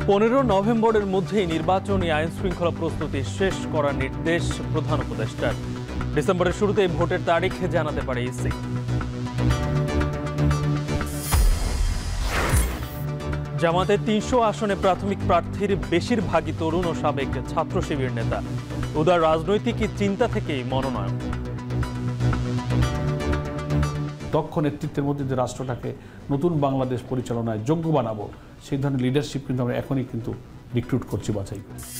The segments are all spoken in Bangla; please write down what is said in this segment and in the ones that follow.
15 নভেম্বরের মধ্যেই নির্বাচনী আইন শৃঙ্খলা প্রস্তুতি শেষ করার নির্দেশ প্রধান উপদেষ্টার। ডিসেম্বরের শুরুতেই ভোটের তারিখ জানাতে পারে ইসি। জামাতের 300 আসনে প্রাথমিক প্রার্থীর বেশিরভাগই তরুণ ও সাবেক ছাত্র শিবির নেতা। উদার রাজনৈতিক চিন্তা থেকেই মনোনয়ন। দক্ষ নেতৃত্বের মধ্যে যে রাষ্ট্রটাকে নতুন বাংলাদেশ পরিচালনায় যোগ্য বানাবো, সেই ধরনের লিডারশিপ কিন্তু আমরা এখনই কিন্তু রিক্রুট করছি, বাছাই করছি।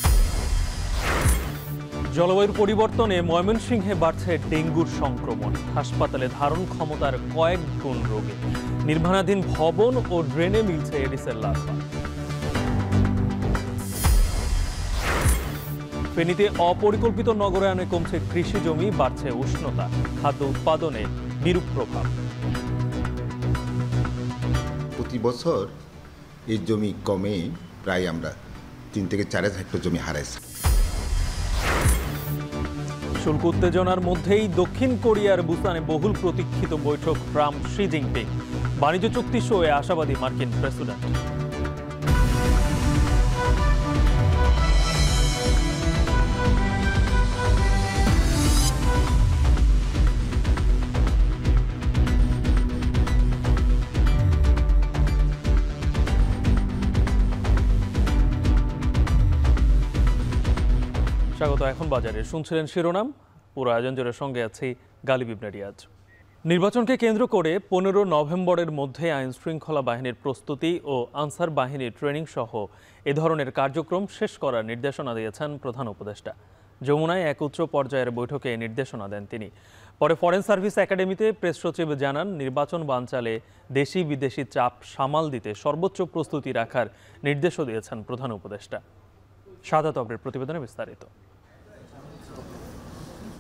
জলবায়ুর পরিবর্তনে ময়মনসিংহে বাড়ছে ডেঙ্গুর সংক্রমণ। হাসপাতালে ধারণ ক্ষমতার কয়েক গুণ রোগী। নির্মাণাধীন ভবন ও ড্রেনে মিলছে এডিসের লার্ভা। ফেনীতে অপরিকল্পিত নগরায়নে কমছে কৃষি জমি, বাড়ছে উষ্ণতা। খাদ্য উৎপাদনে বিরূপ প্রভাব। প্রতি বছর এই জমি কমে প্রায় আমরা 3 থেকে 4 হেক্টর জমি হারাইছি। শুল্ক উত্তেজনার মধ্যেই দক্ষিণ কোরিয়ার বুসানে বহুল প্রতীক্ষিত বৈঠক ট্রাম্প শি জিনপিং। বাণিজ্য চুক্তি সয়ে আশাবাদী মার্কিন প্রেসিডেন্ট। স্বাগত। এখন বাজারে শুনছিলেন শিরোনাম। পুরো আয়োজন জুড়ে সঙ্গে আছি গালিব ইবনে রিয়াজ। নির্বাচনকে কেন্দ্র করে 15 নভেম্বরের মধ্যে আইন শৃঙ্খলা বাহিনীর প্রস্তুতি ও আনসার বাহিনীর ট্রেনিং সহ এ ধরনের কার্যক্রম শেষ করার নির্দেশনা দিয়েছেন প্রধান উপদেষ্টা। যমুনায় এক উচ্চ পর্যায়ের বৈঠকে নির্দেশনা দেন তিনি। পরে ফরেন সার্ভিস একাডেমিতে প্রেস সচিব জানান, নির্বাচন বানচালে দেশি বিদেশি চাপ সামাল দিতে সর্বোচ্চ প্রস্তুতি রাখার নির্দেশও দিয়েছেন প্রধান উপদেষ্টা। সাদা তবরের প্রতিবেদনে বিস্তারিত।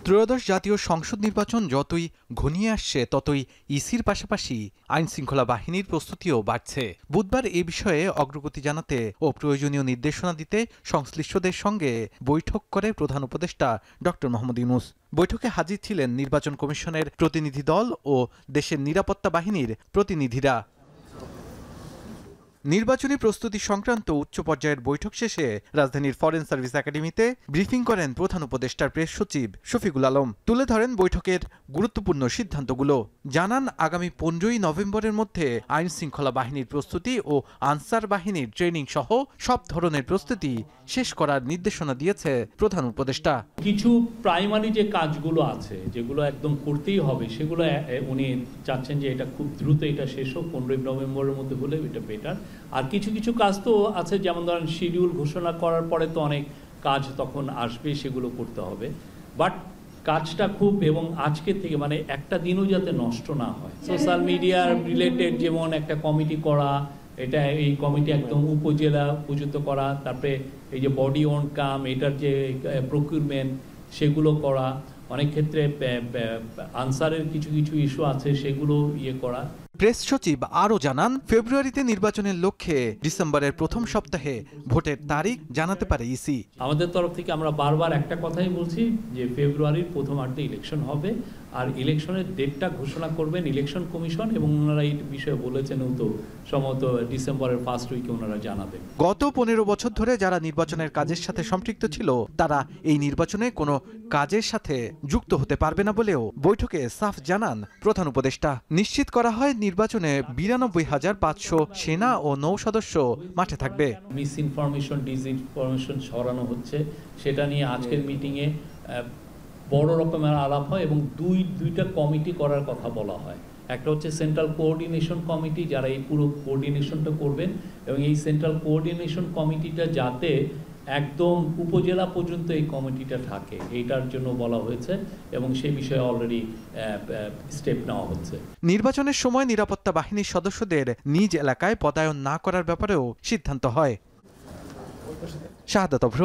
ত্রয়োদশ জাতীয় সংসদ নির্বাচন যতই ঘনিয়ে আসছে ততই ইসির পাশাপাশি আইন শৃঙ্খলা বাহিনীর প্রস্তুতিও বাড়ছে। বুধবার এ বিষয়ে অগ্রগতি জানাতে ও প্রয়োজনীয় নির্দেশনা দিতে সংশ্লিষ্টদের সঙ্গে বৈঠক করে প্রধান উপদেষ্টা ডক্টর মোহাম্মদ ইউনূস। বৈঠকে হাজির ছিলেন নির্বাচন কমিশনের প্রতিনিধি দল ও দেশের নিরাপত্তা বাহিনীর প্রতিনিধিরা। নির্বাচনী প্রস্তুতি সংক্রান্ত উচ্চ পর্যায়ের বৈঠক শেষে রাজধানীর ফরেন সার্ভিস একাডেমিতে ব্রিফিং করেন প্রধান উপদেষ্টার প্রেস সচিব শফিকুল আলম। তুলে ধরেন বৈঠকের গুরুত্বপূর্ণ সিদ্ধান্তগুলো। জানান, আগামী 15 নভেম্বরের মধ্যে আইন শৃঙ্খলা বাহিনীর প্রস্তুতি ও আনসার বাহিনীর ট্রেনিং সহ সব ধরনের প্রস্তুতি শেষ করার নির্দেশনা দিয়েছে প্রধান উপদেষ্টা। কিছু প্রাইমারি যে কাজগুলো আছে, যেগুলো একদম করতেই হবে, সেগুলো উনি চাচ্ছেন যে এটা খুব দ্রুত এটা শেষ হোক, 15 নভেম্বরের মধ্যে হলে এটা বেটার। আর কিছু কিছু কাজ তো আছে, যেমন ধরেন শিডিউল ঘোষণা করার পরে তো অনেক কাজ তখন আসবে, সেগুলো করতে হবে। বাট কাজটা খুব, এবং আজকের থেকে মানে একটা দিনও যাতে নষ্ট না হয়। সোশ্যাল মিডিয়ার রিলেটেড যেমন একটা কমিটি করা, এটা এই কমিটি একদম উপজেলা পর্যন্ত করা, তারপরে এই যে বডি অন কাম, এটার যে প্রকিউরমেন্ট সেগুলো করা, অনেক ক্ষেত্রে আনসারের কিছু কিছু ইস্যু আছে সেগুলো করা। প্রেস সচিব আরও জানান, ফেব্রুয়ারিতে নির্বাচনের লক্ষ্যে ডিসেম্বরের প্রথম সপ্তাহে ভোটের তারিখ জানাতে পারে ইসি। আমাদের তরফ থেকে আমরা বারবার একটা কথাই বলছি যে ফেব্রুয়ারির প্রথমার্ধে ইলেকশন হবে, আর ইলেকশনের ডেটটা ঘোষণা করবেন ইলেকশন কমিশন, এবং ওনারা এই বিষয়ে বলেছেন তো সম্ভবত ডিসেম্বরের ফার্স্ট উইকে ওনারা জানাবেন। গত 15 বছর ধরে যারা নির্বাচনের কাজের সাথে সম্পৃক্ত ছিল, তারা এই নির্বাচনে কোনো কাজের সাথে যুক্ত হতে পারবে না বলেও বৈঠকে সাফ জানান প্রধান উপদেষ্টা। নিশ্চিত করা হয় নির্বাচনে 92,500 সেনা ও নৌ সদস্য মাঠে থাকবে। মিস ইনফরমেশন, ডিসইনফরমেশন ছড়ানো হচ্ছে, সেটা নিয়ে আজকের মিটিংয়ে বড় রকমের আলাপ হয়, এবং দুইটা কমিটি করার কথা বলা হয়। একটা হচ্ছে সেন্ট্রাল কোঅর্ডিনেশন কমিটি, যারা এই পুরো কোঅর্ডিনেশনটা করবেন, এবং এই সেন্ট্রাল কোঅর্ডিনেশন কমিটিটা যাতে একদম উপজেলা পর্যন্ত এই কমিটিটা থাকে, এইটার জন্য বলা হয়েছে, এবং সেই বিষয়ে অলরেডি স্টেপ নেওয়া হচ্ছে। নির্বাচনের সময় নিরাপত্তা বাহিনীর সদস্যদের নিজ এলাকায় পদায়ন না করার ব্যাপারেও সিদ্ধান্ত হয়। শাহাদাত অভ্র,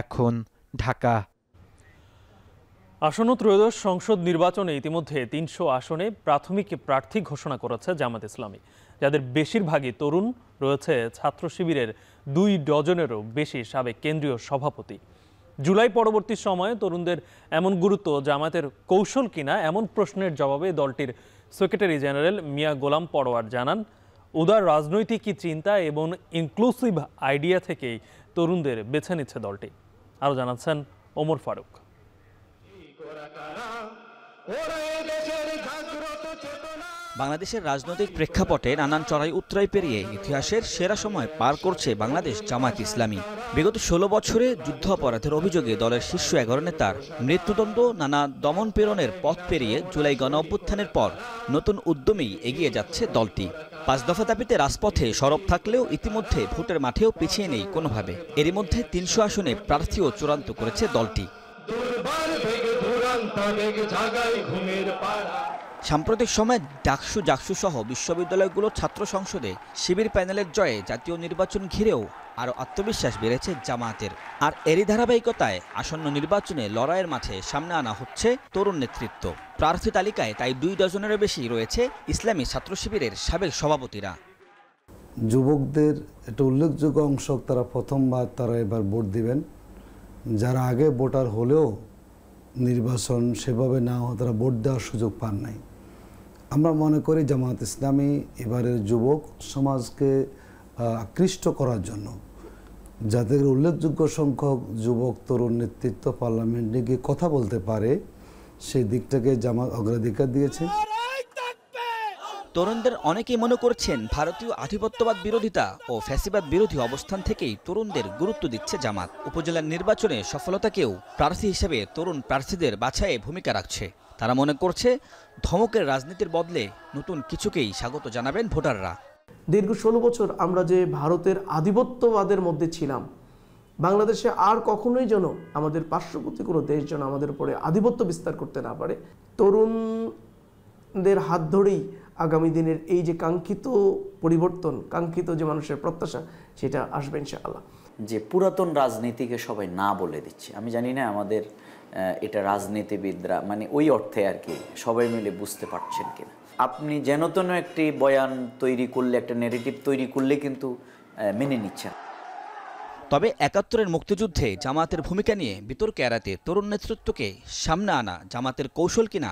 এখন ঢাকা। আসন্ন ত্রয়োদশ সংসদ নির্বাচনে ইতিমধ্যে 300 আসনে প্রাথমিক প্রার্থী ঘোষণা করেছে জামাত ইসলামী, যাদের বেশিরভাগই তরুণ। রয়েছে ছাত্র শিবিরের 2 ডজনেরও বেশি সাবেক কেন্দ্রীয় সভাপতি। জুলাই পরবর্তী সময়ে তরুণদের এমন গুরুত্ব জামায়াতের কৌশল কিনা, এমন প্রশ্নের জবাবে দলটির সেক্রেটারি জেনারেল মিয়া গোলাম পরোয়ার জানান, উদার রাজনৈতিক চিন্তা এবং ইনক্লুসিভ আইডিয়া থেকেই তরুণদের বেছে নিচ্ছে দলটি। আরও জানাচ্ছেন ওমর ফারুক। বাংলাদেশের রাজনৈতিক প্রেক্ষাপটে নানান চড়াই উতরাই পেরিয়ে ইতিহাসের সেরা সময় পার করছে বাংলাদেশ জামায়াত ইসলামী। বিগত ১৬ বছরে যুদ্ধাপরাধের অভিযোগে দলের শীর্ষ ১১ নেতার মৃত্যুদণ্ড, নানা দমন পীড়নের পথ পেরিয়ে জুলাই গণঅভ্যুত্থানের পর নতুন উদ্যমেই এগিয়ে যাচ্ছে দলটি। ৫ দফা দাবিতে রাজপথে সরব থাকলেও ইতিমধ্যে ভোটের মাঠেও পিছিয়ে নেই কোনোভাবে। এরই মধ্যে ৩০০ আসনে প্রার্থীও চূড়ান্ত করেছে দলটি। সাম্প্রতিক সময়ে ডাকসু সহ বিশ্ববিদ্যালয়গুলোর ছাত্র সংসদে শিবির প্যানেলের জয়ে জাতীয় নির্বাচন ঘিরেও আরও আত্মবিশ্বাস বেড়েছে জামায়াতের। আর এরই ধারাবাহিকতায় আসন্ন নির্বাচনে লড়াইয়ের মাঠে সামনে আনা হচ্ছে তরুণ নেতৃত্ব। প্রার্থী তালিকায় তাই ২ ডজনেরও বেশি রয়েছে ইসলামী ছাত্র শিবিরের সাবেক সভাপতিরা। যুবকদের একটা উল্লেখযোগ্য অংশ তারা এবার ভোট দিবেন। যারা আগে ভোটার হলেও নির্বাচন সেভাবে না হয়, তারা ভোট দেওয়ার সুযোগ পান নাই। আমরা মনে করি জামায়াত ইসলামী এবারের যুবক সমাজকে আকৃষ্ট করার জন্য যাদের উল্লেখযোগ্য সংখ্যক যুবক তরুণ নেতৃত্ব পার্লামেন্টে গিয়ে কথা বলতে পারে, সেই দিকটাকে জামাত অগ্রাধিকার দিয়েছে। তরুণদের অনেকেই মনে করছেন ভারতীয় আধিপত্যবাদ বিরোধিতা ও ফ্যাসিবাদ বিরোধী অবস্থান থেকেই তরুণদের গুরুত্ব দিচ্ছে জামাত। উপজেলার নির্বাচনে সফলতাকেও প্রার্থী হিসেবে তরুণ প্রার্থীদের বাছাইয়ে ভূমিকা রাখছে। তারা মনে করছে ধমকের রাজনীতির বদলে নতুন কিছুকেই স্বাগত জানাবেন ভোটাররা। দীর্ঘ ১৬ বছর আমরা যে ভারতের আধিপত্যবাদের মধ্যে ছিলাম, বাংলাদেশে আর কখনোই যেন আমাদের পার্শ্ববর্তী কোনো দেশ যেন আমাদের উপরে আধিপত্য বিস্তার করতে না পারে। তরুণদের হাত ধরেই আগামী দিনের এই যে কাঙ্ক্ষিত পরিবর্তন, কাঙ্ক্ষিত যে মানুষের প্রত্যাশা, সেটা আসবে ইনশাআল্লাহ। যে পুরাতন রাজনীতিকে সবাই না বলে দিচ্ছে, আমি জানি না আমাদের এটা রাজনীতিবিদরা মানে ওই অর্থে আর কি সবাই মিলে বুঝতে পারছেন কিনা। আপনি যেন তেন একটি বয়ান তৈরি করলে, একটা ন্যারেটিভ তৈরি করলে কিন্তু মেনে নিচ্ছেন। তবে ৭১-এর মুক্তিযুদ্ধে জামায়াতের ভূমিকা নিয়ে বিতর্ক এড়াতে তরুণ নেতৃত্বকে সামনে আনা জামায়াতের কৌশল কিনা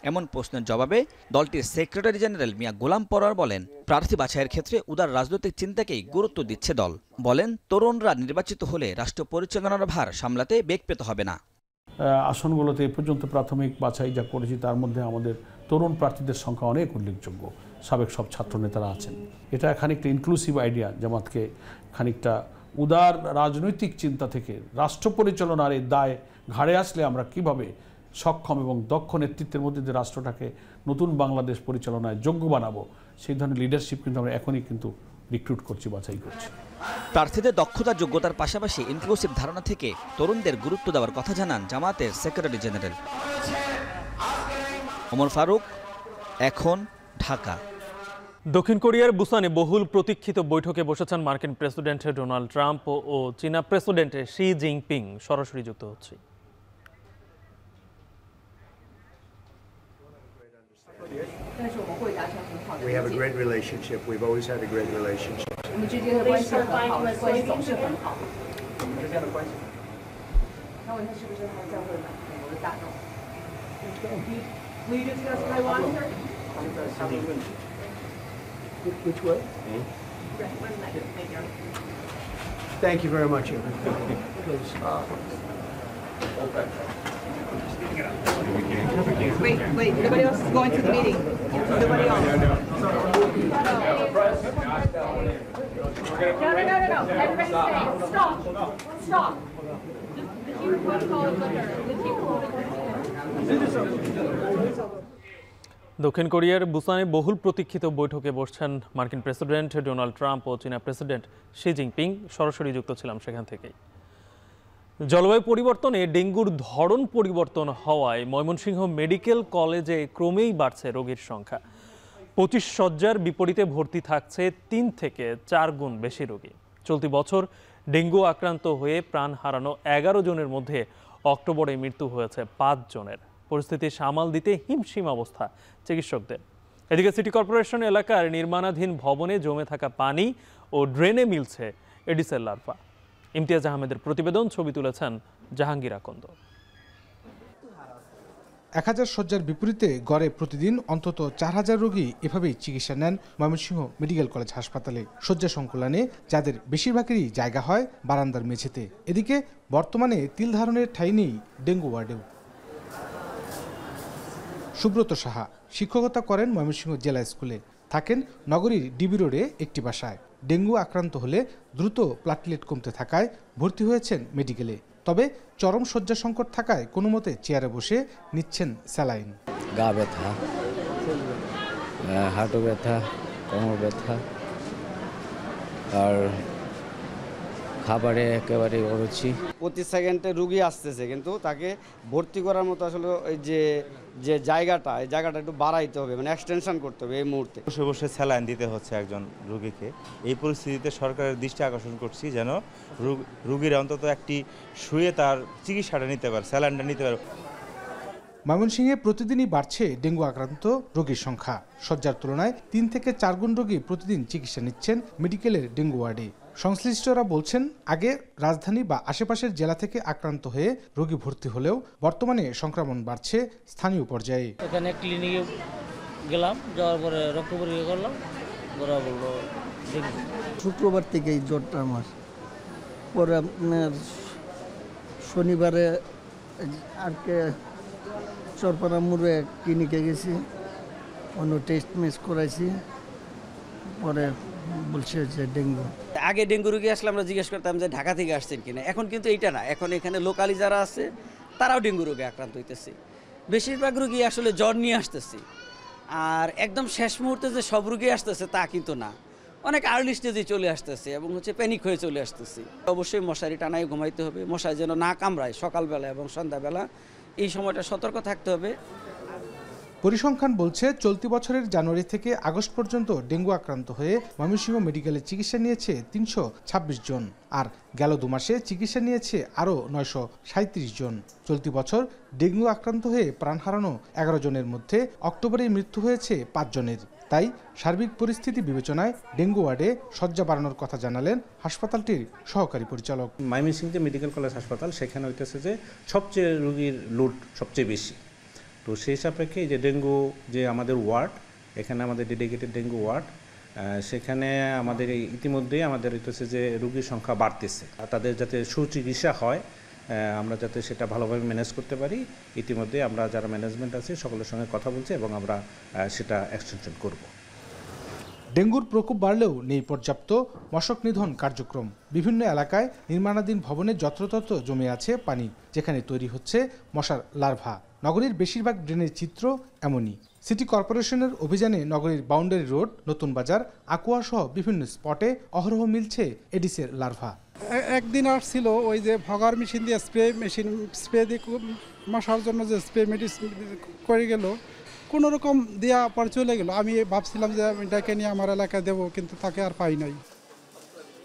এমন প্রশ্নের জবাবে দলটির সেক্রেটারি জেনারেল মিয়া গোলাম পরোয়ার বলেন, প্রার্থী বাছাইয়ের ক্ষেত্রে উদার রাজনৈতিক চিন্তাকেই গুরুত্ব দিচ্ছে দল। বলেন, তরুণরা নির্বাচিত হলে রাষ্ট্র পরিচালনার ভার সামলাতে বেগ পেতে হবে না। আসনগুলোতে এ পর্যন্ত প্রাথমিক বাছাই যা করেছি তার মধ্যে আমাদের তরুণ প্রার্থীদের সংখ্যা অনেক উল্লেখযোগ্য। সাবেক সব ছাত্র নেতারা আছেন। এটা খানিকটা ইনক্লুসিভ আইডিয়া, জামাতকে খানিকটা উদার রাজনৈতিক চিন্তা থেকে রাষ্ট্র পরিচালনার এই দায় ঘাড়ে আসলে আমরা কিভাবে সক্ষম এবং দক্ষ নেতৃত্বের মধ্যে যে রাষ্ট্রটাকে নতুন বাংলাদেশ পরিচালনায় যোগ্য বানাবো, সেই ধরনের লিডারশিপ কিন্তু আমরা এখনই কিন্তু রিক্রুট করছি, বাছাই করছি। প্রার্থীদের দক্ষতা যোগ্যতার পাশাপাশি ইনক্লুসিভ ধারণা থেকে তরুণদের গুরুত্ব দেওয়ার কথা জানান জামায়াতের সেক্রেটারি জেনারেল। ওমর ফারুক, এখন, ঢাকা। দক্ষিণ কোরিয়ার বুসানে বহুল প্রতীক্ষিত বৈঠকে বসেছেন মার্কিন প্রেসিডেন্ট ডোনাল্ড ট্রাম্প ও চীনা প্রেসিডেন্ট শি জিনপিং। সরাসরি যুক্ত হচ্ছে। We have a great relationship. We've always had a great relationship. Which way? Thank you very much. Please. Wait, nobody else is going to the meeting. Nobody else. No. Everybody stay. Stop. The chief protocol is under. The chief protocol. দক্ষিণ কোরিয়ার বুসানে বহুল প্রতীক্ষিত বৈঠকে বসছেন মার্কিন প্রেসিডেন্ট ডোনাল্ড ট্রাম্প ও চীনা প্রেসিডেন্ট শি জিনপিং। সরাসরি যুক্ত ছিলাম সেখান থেকেই। জলবায়ু পরিবর্তনে ডেঙ্গুর ধরন পরিবর্তন হওয়ায় ময়মনসিংহ মেডিকেল কলেজে ক্রমেই বাড়ছে রোগীর সংখ্যা। 25 শয্যার বিপরীতে ভর্তি থাকছে 3 থেকে 4 গুণ বেশি রোগী। চলতি বছর ডেঙ্গু আক্রান্ত হয়ে প্রাণ হারানো 11 জনের মধ্যে অক্টোবরে মৃত্যু হয়েছে 5 জনের। পরিস্থিতি সামাল দিতে হিমশিম অবস্থা চিকিৎসকদের। এদিকে সিটি কর্পোরেশন এলাকার নির্মাণাধীন ভবনে জমে থাকা পানি ও ড্রেনে মিলছে এডিসের লার্ভা। ইমতিয়াজ আহমেদের প্রতিবেদন, ছবি তুলেছেন জাহাঙ্গীর আকন্দ। 1000 শয্যার বিপরীতে গড়ে প্রতিদিন অন্তত 4000 রোগী এভাবেই চিকিৎসা নেন ময়মনসিংহ মেডিকেল কলেজ হাসপাতালে। শয্যা সংকুলানে যাদের বেশিরভাগেরই জায়গা হয় বারান্দার মেঝেতে। এদিকে বর্তমানে তিল ধারণের ঠাঁই নেই ডেঙ্গু ওয়ার্ডেও। সুব্রত সাহা শিক্ষকতা করেন ময়মনসিংহ জেলা স্কুলে, থাকেন নগরীর ডিবি রোডে একটি বাসায়। ডেঙ্গু আক্রান্ত হলে দ্রুত প্লাটলেট কমতে থাকায় ভর্তি হয়েছেন মেডিকেলে। তবে চরম শয্যা সংকট থাকায় কোনো মতে চেয়ারে বসে নিচ্ছেন স্যালাইন। গা ব্যথা, হাঁটু ব্যথা, কোমর ব্যথা, আর খাবারে একেবারে অরুচি। প্রতি সেকেন্ডে রুগী আসতেছে, কিন্তু তাকে ভর্তি করার মতো আসলে ওই যে জায়গাটা, এই জায়গাটা একটু বাড়াইতে হবে, মানে এক্সটেনশন করতে হবে এই মুহূর্তে। বসে বসে স্যালাইন দিতে হচ্ছে একজন রুগীকে। এই পরিস্থিতিতে সরকারের দৃষ্টি আকর্ষণ করছি যেন রুগীরা অন্তত একটি শুয়ে তার চিকিৎসাটা নিতে পারে, স্যালাইনটা নিতে পারে। ময়মনসিংহে প্রতিদিনই বাড়ছে ডেঙ্গু আক্রান্ত রোগীর সংখ্যা। শয্যার তুলনায় 3 থেকে 4 গুণ রোগী প্রতিদিন চিকিৎসা নিচ্ছেন মেডিকেলের ডেঙ্গু ওয়ার্ডে। সংশ্লিষ্টরা বলছেন, আগে রাজধানী বা আশেপাশের জেলা থেকে আক্রান্ত হয়ে রোগী ভর্তি হলেও বর্তমানে সংক্রমণ বাড়ছে স্থানীয় পর্যায়ে। এখানে ক্লিনিকে গেলাম, যাওয়ার পরে রক্ত পরীক্ষা করলাম, ওরা বললো ডেঙ্গু। শুক্রবার থেকে এই জ্বরটা আমার, পরে আপনার শনিবারে আজকে চরপাড়া মোড়ে ক্লিনিকে গেছি, অন্য টেস্ট মেস করাইছি, পরে বলছে যে ডেঙ্গু। আগে ডেঙ্গু রোগী আসলে আমরা জিজ্ঞেস করতাম যে ঢাকা থেকে আসছেন কিনা, এখন কিন্তু এইটা না, এখন এখানে লোকালি যারা আছে তারাও ডেঙ্গু রোগে আক্রান্ত হইতেছে। বেশিরভাগ রোগী আসলে জ্বর নিয়ে আসতেছে, আর একদম শেষ মুহূর্তে যে সব রোগী আসতেছে তা কিন্তু না, অনেক আর্লি স্টেজে চলে আসতেছে এবং প্যানিক হয়ে চলে আসতেছে। অবশ্যই মশারি টানায় ঘুমাইতে হবে, মশারি যেন না কামড়ায় সকালবেলা এবং সন্ধ্যাবেলা, এই সময়টা সতর্ক থাকতে হবে। পরিসংখ্যান বলছে, চলতি বছরের জানুয়ারি থেকে আগস্ট পর্যন্ত ডেঙ্গু আক্রান্ত হয়ে ময়মনসিংহ মেডিকেলে চিকিৎসা নিয়েছে 326 জন, আর গেল 2 মাসে চিকিৎসা নিয়েছে আরও 937 জন। চলতি বছর ডেঙ্গু আক্রান্ত হয়ে প্রাণ হারানো 11 জনের মধ্যে অক্টোবরে মৃত্যু হয়েছে 5 জনের। তাই সার্বিক পরিস্থিতি বিবেচনায় ডেঙ্গু ওয়ার্ডে শয্যা বাড়ানোর কথা জানালেন হাসপাতালটির সহকারী পরিচালক। ময়মনসিংহ যে মেডিকেল কলেজ হাসপাতাল, সেখানে হইতেছে যে সবচেয়ে রোগীর লোড সবচেয়ে বেশি। তো সেই সাপেক্ষে যে ডেঙ্গু যে আমাদের ওয়ার্ড, এখানে আমাদের ডেডিকেটেড ডেঙ্গু ওয়ার্ড, সেখানে আমাদের ইতিমধ্যেই আমাদের হইতেছে যে রোগীর সংখ্যা বাড়তেছে। তাদের যাতে সুচিকিৎসা হয়, আমরা যাতে সেটা ভালোভাবে ম্যানেজ করতে পারি, ইতিমধ্যে আমরা যারা ম্যানেজমেন্ট আছে সকলের সঙ্গে কথা বলছি এবং আমরা সেটা এক্সটেনশন করব। ডেঙ্গুর প্রকোপ বাড়লেও নেই পর্যাপ্ত মশক নিধন কার্যক্রম। বিভিন্ন এলাকায় নির্মাণাধীন ভবনে যত্রতত্র জমে আছে পানি, যেখানে তৈরি হচ্ছে মশার লার্ভা। নগরীর বেশিরভাগ ড্রেনের চিত্র এমনই। সিটি কর্পোরেশনের অভিযানে নগরীর বাউন্ডারি রোড, নতুন বাজার, আকুয়া সহ বিভিন্ন স্পটে অহরহ মিলছে এডিসের লার্ভা। একদিন আসছিল ওই যে ভগার মেশিন দিয়ে স্প্রে দিয়ে মশার জন্য যে স্প্রে মেডিসিন করে গেল, কোনো রকম দেওয়া পর চলে গেল। আমি ভাবছিলাম যে আমি ডাকে নিয়ে আমার এলাকায় দেবো, কিন্তু তাকে আর পাই নাই।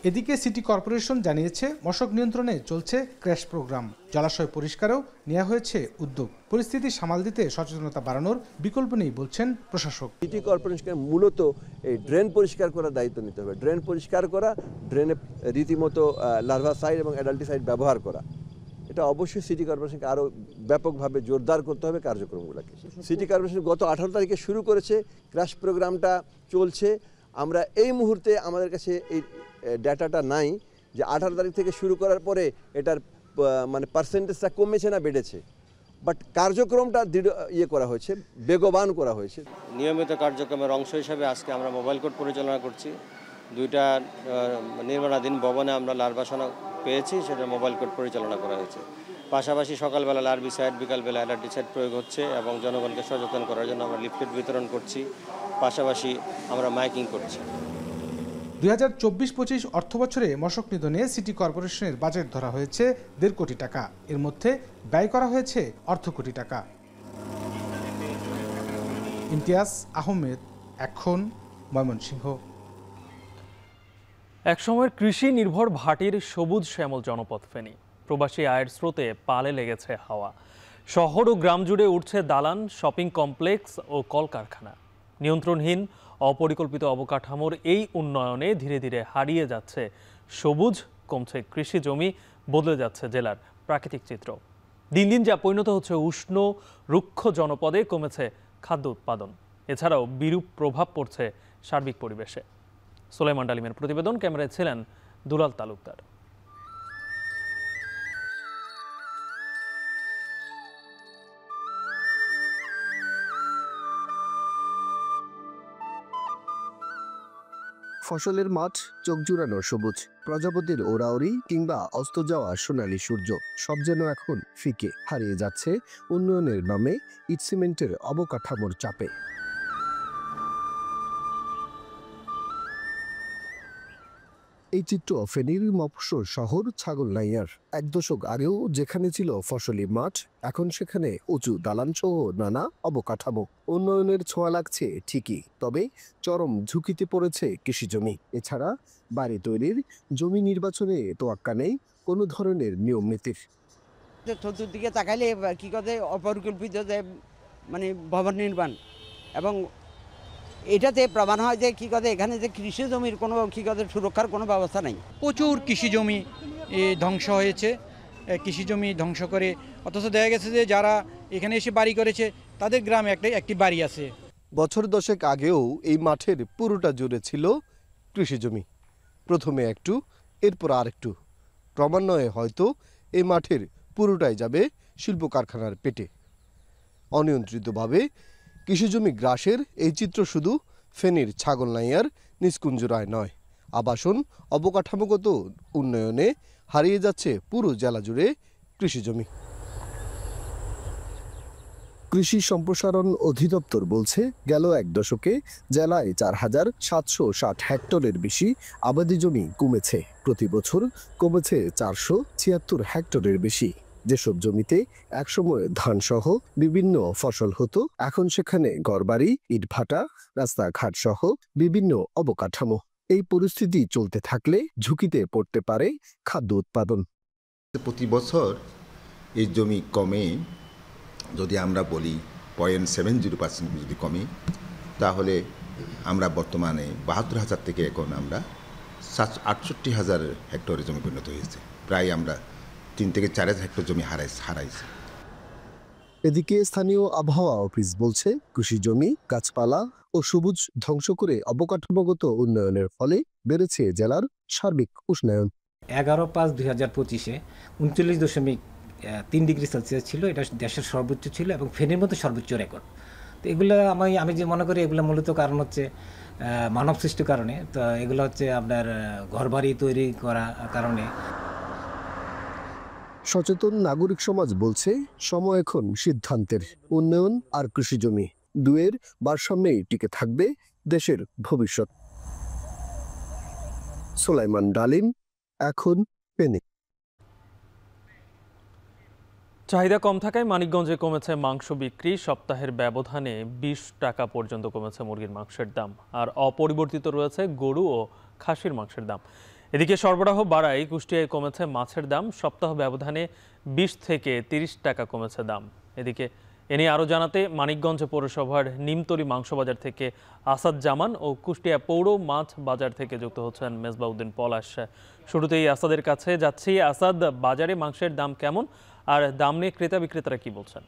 এদিকে সিটি কর্পোরেশন জানিয়েছে, মশক নিয়ন্ত্রণে চলছে ক্র্যাশ প্রোগ্রাম। জলাশয় পরিষ্কারেও নেওয়া হয়েছে উদ্যোগ। পরিস্থিতি সামাল দিতে সচেতনতা বাড়ানোর বিকল্প নেই বলছেন প্রশাসক। সিটি কর্পোরেশনকে মূলত এই ড্রেন পরিষ্কার করার দায়িত্ব নিতে হবে। ড্রেন পরিষ্কার করা, ড্রেনে রীতিমতো লার্ভাসাইড এবং অ্যাডাল্টিসাইড ব্যবহার করা, এটা অবশ্যই সিটি কর্পোরেশনকে আরও ব্যাপকভাবে জোরদার করতে হবে কার্যক্রমগুলোকে। সিটি কর্পোরেশন গত 18 তারিখে শুরু করেছে, ক্র্যাশ প্রোগ্রামটা চলছে। আমরা এই মুহূর্তে আমাদের কাছে এই ডাটাটা নাই যে 18 তারিখ থেকে শুরু করার পরে এটার মানে পার্সেন্টেজটা কমেছে না বেড়েছে, বাট কার্যক্রমটা করা হয়েছে, বেগবান করা হয়েছে। নিয়মিত কার্যক্রমের অংশ হিসাবে আজকে আমরা মোবাইল কোর্ট পরিচালনা করছি। 2টা নির্মাণাধীন ভবনে আমরা লার্ভাসনা পেয়েছি, সেটা মোবাইল কোর্ট পরিচালনা করা হয়েছে। পাশাপাশি সকালবেলা লার্ভিসাইড, বিকালবেলা অ্যাডাল্টিসাইড প্রয়োগ হচ্ছে এবং জনগণকে সচেতন করার জন্য আমরা লিফলেট বিতরণ করছি, পাশাপাশি আমরা মাইকিং করছি। 2024-25 অর্থবছরে মশক নিধনে সিটি কর্পোরেশনের বাজেট ধরা হয়েছে 1.5 কোটি টাকা। এর মধ্যে ব্যয় করা হয়েছে অর্ধ কোটি টাকা। ইমতিয়াজ আহমেদ, এখন, ময়মনসিংহ। একসময়ের কৃষি নির্ভর ভাটির সবুজ শ্যামল জনপদ ফেনী, প্রবাসী আয়ের স্রোতে পালে লেগেছে হাওয়া। শহর ও গ্রাম জুড়ে উঠছে দালান, শপিং কমপ্লেক্স ও কলকারখানা। নিয়ন্ত্রণহীন অপরিকল্পিত অবকাঠামোর এই উন্নয়নে ধীরে ধীরে হারিয়ে যাচ্ছে সবুজ, কমছে কৃষি জমি, বদলে যাচ্ছে জেলার প্রাকৃতিক চিত্র। দিন দিন যা পরিণত হচ্ছে উষ্ণ রুক্ষ জনপদে, কমেছে খাদ্য উৎপাদন, এছাড়াও বিরূপ প্রভাব পড়ছে সার্বিক পরিবেশে। সুলাইমান ডালিমের প্রতিবেদন, ক্যামেরায় ছিলেন দুলাল তালুকদার। ফসলের মাঠ, চোখ জুড়ানো সবুজ, প্রজাপতির ওড়াওড়ি কিংবা অস্ত যাওয়া সোনালী সূর্য, সব যেন এখন ফিকে, হারিয়ে যাচ্ছে উন্নয়নের নামে ইট সিমেন্টের অবকাঠামোর চাপে। এই চিত্র ফেনীর মফস্বল শহর ছাগলনাইয়ার। এক দশক আগেও যেখানে ছিল ফসলি মাঠ, এখন সেখানে উঁচু দালান সহ নানা অবকাঠামো। উন্নয়নের ছোঁয়া লাগছে ঠিকই, তবে চরম ঝুঁকিতে পড়েছে কৃষিজমি। এছাড়া বাড়ি তৈরির জমি নির্বাচনে তোয়াক্কা নেই কোনো ধরনের নিয়ম নীতির। চতুর্দিকে তাকাইলে কি কথা অপরিকল্পিত যে মানে ভবন নির্মাণ, এবং এটাতে প্রমাণ হয় যে কি কথা এখানে যে কৃষি জমির কোনো কি কথা সুরক্ষার কোনো ব্যবস্থা নেই। প্রচুর কৃষি জমি ধ্বংস হয়েছে, কৃষি জমি ধ্বংস করে, অথচ দেখা গেছে যে যারা এখানে এসে বাড়ি করেছে তাদের গ্রামে একটি বাড়ি আছে। বছর দশেক আগেও এই মাঠের পুরোটা জুড়ে ছিল কৃষি জমি, প্রথমে একটু, এরপর আরেকটু। ক্রমান্বয়ে হয়তো এই মাঠের পুরোটাই যাবে শিল্প কারখানার পেটে। অনিয়ন্ত্রিতভাবে কৃষিজমি গ্রাসের এই চিত্র শুধু ফেনীর ছাগলনাইয়ার নিষ্কুঞ্জরায় নয়, আবাসন অবকাঠামোগত উন্নয়নে হারিয়ে যাচ্ছে পুরো জেলা জুড়ে কৃষিজমি। কৃষি সম্প্রসারণ অধিদপ্তর বলছে, গেল এক দশকে জেলায় ৪,৭৬০ হেক্টরের বেশি আবাদি জমি কমেছে। প্রতি বছর কমেছে ৪৭৬ হেক্টরের বেশি। যেসব জমিতে একসময় ধান সহ বিভিন্ন ফসল হতো, এখন সেখানে ঘরবাড়ি, ইটভাটা, রাস্তাঘাট সহ বিভিন্ন অবকাঠামো। এই পরিস্থিতি চলতে থাকলে ঝুঁকিতে পড়তে পারে খাদ্য উৎপাদন। প্রতি বছর এই জমি কমে, যদি আমরা বলি 0.70% যদি কমে, তাহলে আমরা বর্তমানে ৭২,০০০ থেকে এখন আমরা ৬৮,০০০ হেক্টরের জমি পরিণত হয়েছে। প্রায় আমরা ৩ থেকে ৪ হেক্টর জমি হারাইছে। এদিকে স্থানীয় আবহাওয়া অফিস বলছে, কৃষি জমি, গাছপালা ও সবুজ ধ্বংস করে অবকাঠামোগত উন্নয়নের ফলে বেড়েছে জেলার সার্বিক উষ্ণায়ন। 11/5/2025 39.3 ডিগ্রি সেলসিয়াস ছিল, এটা দেশের সর্বোচ্চ ছিল এবং ফেনীর মধ্যে সর্বোচ্চ রেকর্ড। তো এগুলো আমি যে মনে করি এগুলো মূলত কারণ হচ্ছে মানব সৃষ্ট কারণে। তো এগুলো হচ্ছে আপনার ঘরবাড়ি তৈরি করা কারণে। সচেতন নাগরিক সমাজ বলছে, সময় এখন সিদ্ধান্তের। উন্নয়ন আর কৃষিজমি দুয়ের ভারসাম্যেই টিকে থাকবে দেশের ভবিষ্যৎ। সুলাইমান ডালিম, এখন ফেনী। চাহিদা কম থাকায় মানিকগঞ্জে কমেছে মাংস বিক্রি। সপ্তাহের ব্যবধানে 20 টাকা পর্যন্ত কমেছে মুরগির মাংসের দাম, আর অপরিবর্তিত রয়েছে গরু ও খাসির মাংসের দাম। এদিকে সরবরাহ বাড়ায় কুষ্টিয়ায় কমেছে মাছের দাম। সপ্তাহ ব্যবধানে 20 থেকে 30 টাকা কমেছে দাম। এদিকে এ নিয়ে আরও জানাতে মানিকগঞ্জ পৌরসভার নিমতলী মাংস বাজার থেকে আসাদ জামান ও কুষ্টিয়া পৌর মাছ বাজার থেকে যুক্ত হচ্ছেন মেজবাউদ্দিন পলাশ। শুরুতেই আসাদের কাছে যাচ্ছি। আসাদ, বাজারে মাংসের দাম কেমন, আর দাম নিয়ে ক্রেতা বিক্রেতারা কি বলছেন?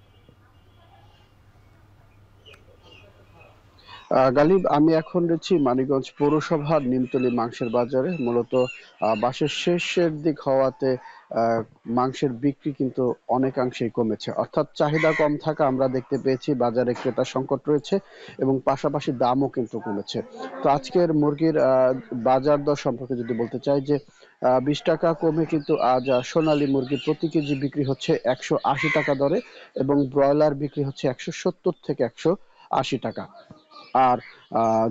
গালিব, আমি এখন রয়েছি মানিকগঞ্জ পৌরসভার নিমতলী মাংসের বাজারে। মূলত মাসের শেষের দিক হওয়াতে মাংসের বিক্রি কিন্তু অনেকাংশেই কমেছে, অর্থাৎ চাহিদা কম থাকা আমরা দেখতে পেয়েছি। বাজারে ক্রেতা সংকট রয়েছে এবং পাশাপাশি দামও কিন্তু কমেছে। তো আজকের মুরগির বাজার দর সম্পর্কে যদি বলতে চাই, যে 20 টাকা কমে কিন্তু আজ সোনালী মুরগি প্রতি কেজি বিক্রি হচ্ছে 180 টাকা দরে, এবং ব্রয়লার বিক্রি হচ্ছে 170 থেকে 180 টাকা। আর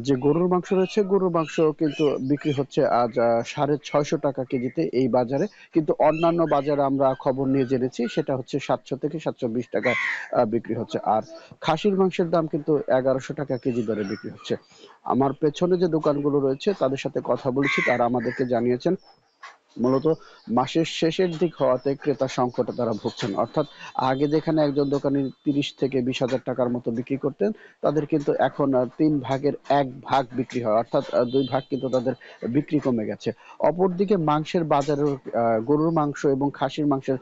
যে গরুর মাংস রয়েছে, গরুর মাংস কিন্তু বিক্রি হচ্ছে আজ 650 টাকা কেজিতে এই বাজারে। কিন্তু অন্যান্য বাজারে আমরা খবর নিয়ে জেনেছি সেটা হচ্ছে 700 থেকে 720 টাকা বিক্রি হচ্ছে। আর খাসির মাংসের দাম কিন্তু 1100 টাকা কেজি দরে বিক্রি হচ্ছে। আমার পেছনে যে দোকানগুলো রয়েছে তাদের সাথে কথা বলেছি, তারা আমাদেরকে জানিয়েছেন মূলত মাসের শেষের দিক হওয়াতে ক্রেতা সংকটে তারা ভুগছেন। অর্থাৎ আগে যেখানে একজন দোকানি 30 থেকে 20,000 টাকার মতো বিক্রি করতেন, তাদের কিন্তু এখন 3 ভাগের 1 ভাগ বিক্রি হয়, অর্থাৎ 2 ভাগ কিন্তু তাদের বিক্রি কমে গেছে। অপরদিকে মাংসের বাজারেও গরুর মাংস এবং খাসির মাংসের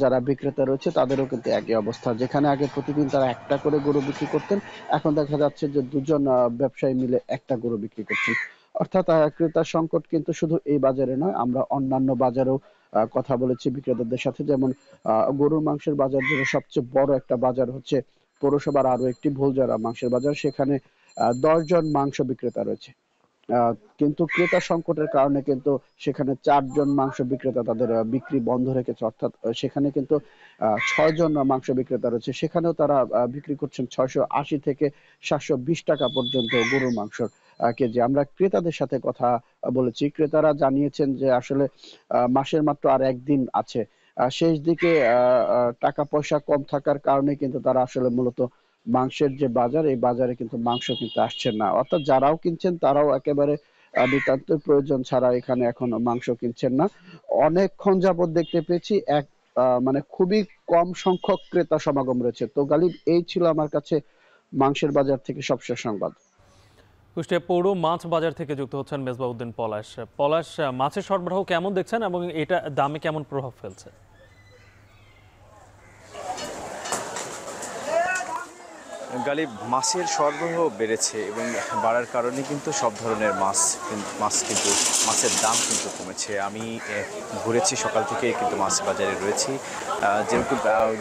যারা বিক্রেতা রয়েছে তাদেরও কিন্তু একই অবস্থা। যেখানে আগে প্রতিদিন তারা একটা করে গরু বিক্রি করতেন, এখন দেখা যাচ্ছে যে দুজন ব্যবসায়ী মিলে একটা গরু বিক্রি করছেন। অর্থাৎ ক্রেতা সংকট কিন্তু শুধু এই বাজারে নয়, আমরা অন্যান্য বাজারেও কথা বলেছি বিক্রেতাদের সাথে। যেমন গরুর মাংসের বাজার জুড়ে সবচেয়ে বড় একটা বাজার হচ্ছে পৌরসভার আরো একটি ভুলজারা মাংসের বাজার, সেখানে 10 জন মাংস বিক্রেতা রয়েছে। কিন্তু ক্রেতা সংকটের কারণে কিন্তু সেখানে 4 জন মাংস বিক্রেতা তাদের বিক্রি বন্ধ রেখেছে। অর্থাৎ সেখানে কিন্তু 6 জন মাংস বিক্রেতা রয়েছে, সেখানেও তারা বিক্রি করছেন 680 থেকে 720 টাকা পর্যন্ত গরুর মাংসর কেজি। আমরা ক্রেতাদের সাথে কথা বলেছি, ক্রেতারা জানিয়েছেন যে আসলে মাসের মাত্র আর একদিন আছে, শেষ দিকে টাকা পয়সা কম থাকার কারণে কিন্তু তারা আসলে মূলত মাংসের যে বাজার, এই বাজারে কিন্তু মাংস কিনতে আসছেন না। অর্থাৎ যারাও কিনছেন তারাও একেবারে নিতান্ত প্রয়োজন ছাড়া এখানে এখন মাংস কিনছেন না। অনেকক্ষণ যাবত দেখতে পেয়েছি মানে খুবই কম সংখ্যক ক্রেতা সমাগম রয়েছে। তো গালিব, এই ছিল আমার কাছে মাংসের বাজার থেকে সবশেষ সংবাদ। কুষ্টিয়া পৌর মাছ বাজার থেকে যুক্ত হচ্ছেন মেজবাউদ্দিন পলাশ। পলাশ, মাছের সরবরাহ কেমন দেখছেন এবং এটা দামে কেমন প্রভাব ফেলছে? গালিব, মাছের সরবরাহ বেড়েছে এবং বাড়ার কারণে কিন্তু সব ধরনের মাছের দাম কিন্তু কমেছে। আমি ঘুরেছি সকাল থেকে, কিন্তু মাছ বাজারে রয়েছি। যেরকম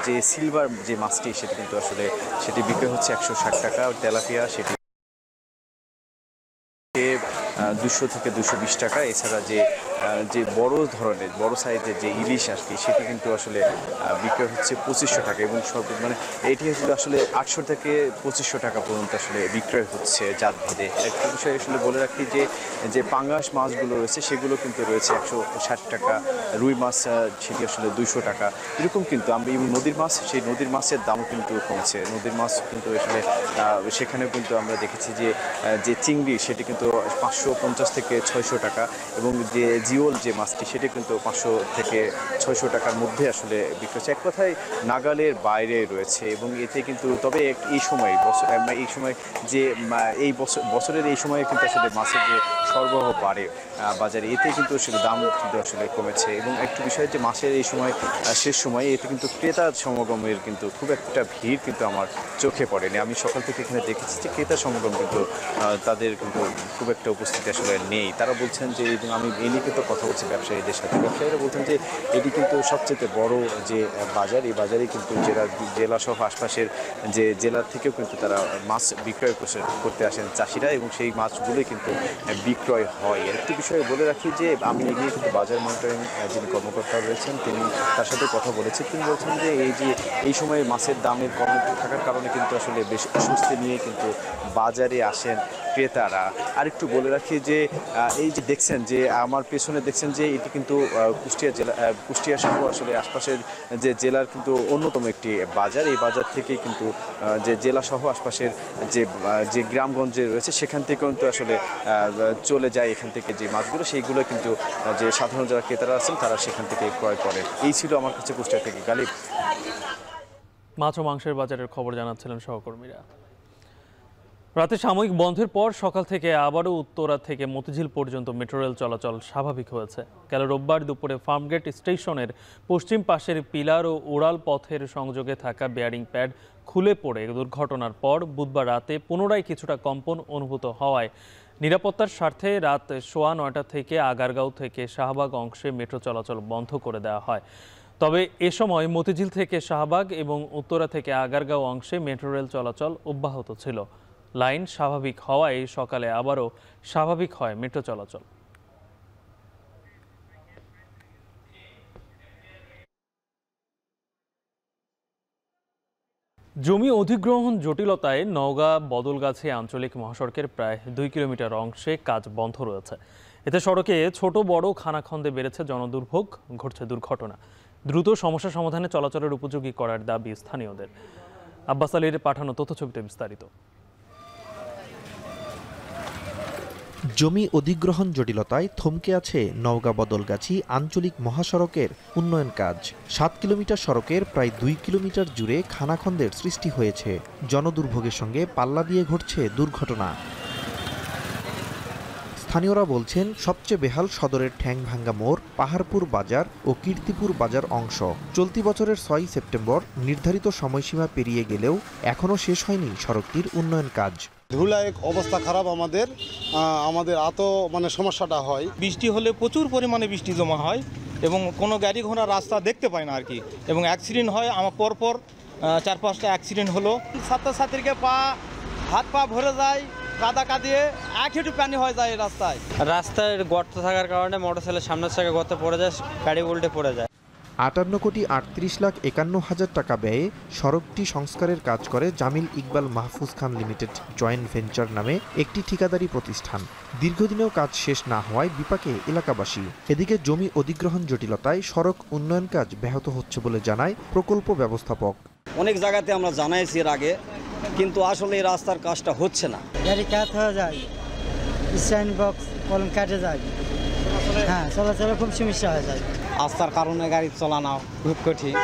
যে সিলভার যে মাছটি সেটি কিন্তু আসলে সেটি বিক্রি হচ্ছে 160 টাকা, তেলাপিয়া সেটি 200 থেকে 220 টাকা। এছাড়া যে বড় ধরনের বড় সাইজের যে ইলিশ আর কি, সেটি কিন্তু আসলে বিক্রয় হচ্ছে 2500 টাকা এবং মানে এটি কিন্তু আসলে 800 থেকে 2500 টাকা পর্যন্ত আসলে বিক্রয় হচ্ছে জাত ভেদে। একটা বিষয় আসলে বলে রাখি যে পাঙ্গাস মাছগুলো রয়েছে সেগুলো কিন্তু রয়েছে 160 টাকা, রুই মাছ সেটি আসলে 200 টাকা এরকম। কিন্তু আমরা নদীর মাছ, সেই নদীর মাছের দামও কিন্তু কমছে। নদীর মাছ কিন্তু আসলে সেখানেও কিন্তু আমরা দেখেছি যে চিংড়ি সেটি কিন্তু 550 থেকে 600 টাকা এবং যে জিওল যে মাছটি সেটি কিন্তু 500 থেকে 600 টাকার মধ্যে আসলে বিক্রি হচ্ছে। এক কথায় নাগালের বাইরে রয়েছে এবং এতে কিন্তু তবে এই সময় যে এই বছরের এই সময়ে কিন্তু আসলে মাছের যে সরবরাহ বাড়ে বাজারে, এতে কিন্তু আসলে দাম কিন্তু আসলে কমেছে। এবং একটু বিষয় যে মাছের এই সময় শেষ সময়ে এতে কিন্তু ক্রেতা সমাগমের কিন্তু খুব একটা ভিড় কিন্তু আমার চোখে পড়েনি। আমি সকাল থেকে এখানে দেখেছি যে ক্রেতা সমাগম কিন্তু তাদের কিন্তু খুব একটা উপস্থিতি আসলে নেই। তারা বলছেন যে, এবং আমি এই নিয়ে কিন্তু কথা বলছি ব্যবসায়ীদের সাথে, ব্যবসায়ীরা বলছেন যে এটি কিন্তু সবচেয়ে বড় যে বাজার, এই বাজারে কিন্তু জেলা সহ আশপাশের যে জেলার থেকেও কিন্তু তারা মাছ বিক্রয় করতে আসেন চাষিরা এবং সেই মাছগুলোই কিন্তু বিক্রয় হয়। একটি বিষয়ে বলে রাখি যে আমি এগিয়ে কিন্তু বাজার মনিটরিং যিনি কর্মকর্তা রয়েছেন তিনি তার সাথে কথা বলেছি। তিনি বলছেন যে এই সময়ে মাছের দামের কম থাকার কারণে কিন্তু আসলে বেশ স্বস্তি নিয়ে কিন্তু বাজারে আসেন ক্রেতারা। আরেকটু বলে রাখি যে এই যে দেখছেন যে আমার পেছনে দেখছেন যে এটি কিন্তু কুষ্টিয়া সহ আসলে আশপাশের যে জেলার কিন্তু অন্যতম একটি বাজার। এই বাজার থেকে কিন্তু যে জেলা সহ আশপাশের যে গ্রামগঞ্জে রয়েছে সেখান থেকে কিন্তু আসলে চলে যায় এখান থেকে যে মাছগুলো, সেইগুলো কিন্তু যে সাধারণ যারা ক্রেতারা আছেন তারা সেখান থেকে ক্রয় করেন। এই ছিল আমার কাছে কুষ্টিয়া থেকে গালিব। মাছ ও মাংসের বাজারের খবর জানাচ্ছিলেন সহকর্মীরা। রাতে সাময়িক বন্ধের পর সকাল থেকে আবারও উত্তরা থেকে মতিঝিল পর্যন্ত মেট্রো রেল চলাচল স্বাভাবিক হয়েছে। গেল রোববার দুপুরে ফার্মগেট স্টেশনের পশ্চিম পাশের পিলার ও ওড়াল পথের সংযোগে থাকা বেয়ারিং প্যাড খুলে পড়ে দুর্ঘটনার পর বুধবার রাতে পুনরায় কিছুটা কম্পন অনুভূত হওয়ায় নিরাপত্তার স্বার্থে রাত 9:15 থেকে আগারগাঁও থেকে শাহবাগ অংশে মেট্রো চলাচল বন্ধ করে দেওয়া হয়। তবে এ সময় মতিঝিল থেকে শাহবাগ এবং উত্তরা থেকে আগারগাঁও অংশে মেট্রো রেল চলাচল অব্যাহত ছিল। লাইন স্বাভাবিক হওয়ায় সকালে আবারও স্বাভাবিক হয় মেট্রো চলাচল। জমি অধিগ্রহণ জটিলতায় নওগাঁ বদলগাছি আঞ্চলিক মহাসড়কের প্রায় 2 কিলোমিটার অংশে কাজ বন্ধ রয়েছে। এতে সড়কে ছোট বড় খানাখন্দে বেড়েছে জনদুর্ভোগ, ঘটছে দুর্ঘটনা। দ্রুত সমস্যা সমাধানে চলাচলের উপযোগী করার দাবি স্থানীয়দের। আব্বাস আলীর পাঠানো তথ্যছবিতে বিস্তারিত। জমি অধিগ্রহণ জটিলতায় থমকে আছে নওগাঁ বদলগাছি আঞ্চলিক মহাসড়কের উন্নয়ন কাজ। 7 কিলোমিটার সড়কের প্রায় 2 কিলোমিটার জুড়ে খানাখন্দের সৃষ্টি হয়েছে। জনদুর্ভোগের সঙ্গে পাল্লা দিয়ে ঘটছে দুর্ঘটনা। স্থানীয়রা বলছেন সবচেয়ে বেহাল সদরের ঠ্যাংভাঙ্গা মোড়, পাহাড়পুর বাজার ও কীর্তিপুর বাজার অংশ। চলতি বছরের 6 সেপ্টেম্বর নির্ধারিত সময়সীমা পেরিয়ে গেলেও এখনও শেষ হয়নি সড়কটির উন্নয়ন কাজ। ধুলায় অবস্থা খারাপ আমাদের এত সমস্যাটা হয়। বৃষ্টি হলে প্রচুর পরিমাণে বৃষ্টি জমা হয় এবং কোনো গাড়ি ঘোড়া রাস্তা দেখতে পায় না আর কি, এবং অ্যাক্সিডেন্ট হয়। আমার পরপর 4-5টা অ্যাক্সিডেন্ট হলো। ছাত্রছাত্রীকে হাত পা ভরে যায়, কাদা কাদিয়ে একটু পানি হয়ে যায় রাস্তায় গর্ত থাকার কারণে মোটরসাইকেলের সামনের চাকা গর্তে পড়ে যায়, গাড়ি উল্টে পড়ে যায়। 58,38,51,000 টাকা ব্যয়ে সড়কটি সংস্কারের কাজ করে জামিল ইকবাল মাহফুজ খান লিমিটেড জয়েন্ট ভেঞ্চার নামে একটি ঠিকাদারি প্রতিষ্ঠান। দীর্ঘদিনেও কাজ শেষ না হওয়ায় বিপাকে এলাকাবাসী। এদিকে জমি অধিগ্রহণ জটিলতায় সড়ক উন্নয়ন কাজ ব্যাহত হচ্ছে বলে জানায় প্রকল্প ব্যবস্থাপক। অনেক জায়গাতে আমরা জানাইছি এর আগে, কিন্তু আসলে এই রাস্তার কাজটা হচ্ছে না। গাড়ি কাট হয়ে যায়, স্ট্যান্ড বক্স কলম কাটে যায়, হ্যাঁ চলাচলে খুব সমস্যা হয়ে যায়। রাস্তার কারণে গাড়ি চালানো খুব কঠিন,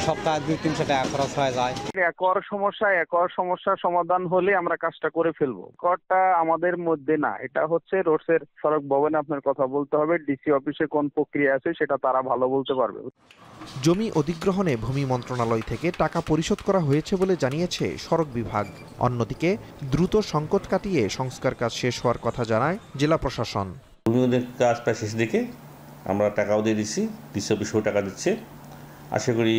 সপ্তাহে 200-300 টাকা খরচ হয়ে যায়। একর সমস্যার সমাধান হলে আমরা কাজটা করে ফেলবো। করটা আমাদের মধ্যে না, এটা হচ্ছে রোডসের সড়ক ভবনে আপনার কথা বলতে হবে। ডিসি অফিসে কোন প্রক্রিয়া আছে সেটা তারা ভালো বলতে পারবে। জমি অধিগ্রহণে ভূমি মন্ত্রণালয় থেকে টাকা পরিশোধ করা হয়েছে বলে জানিয়েছে সড়ক বিভাগ। অন্যদিকে দ্রুত সংকট কাটিয়ে সংস্কার কাজ শেষ হওয়ার কথা জানায় জেলা প্রশাসন। ভূমি কাজ প্রায় শেষ দিকে, আমরা টাকাও দিয়ে দিচ্ছি, ডিসি অফিসেও টাকা দিচ্ছে। আশা করি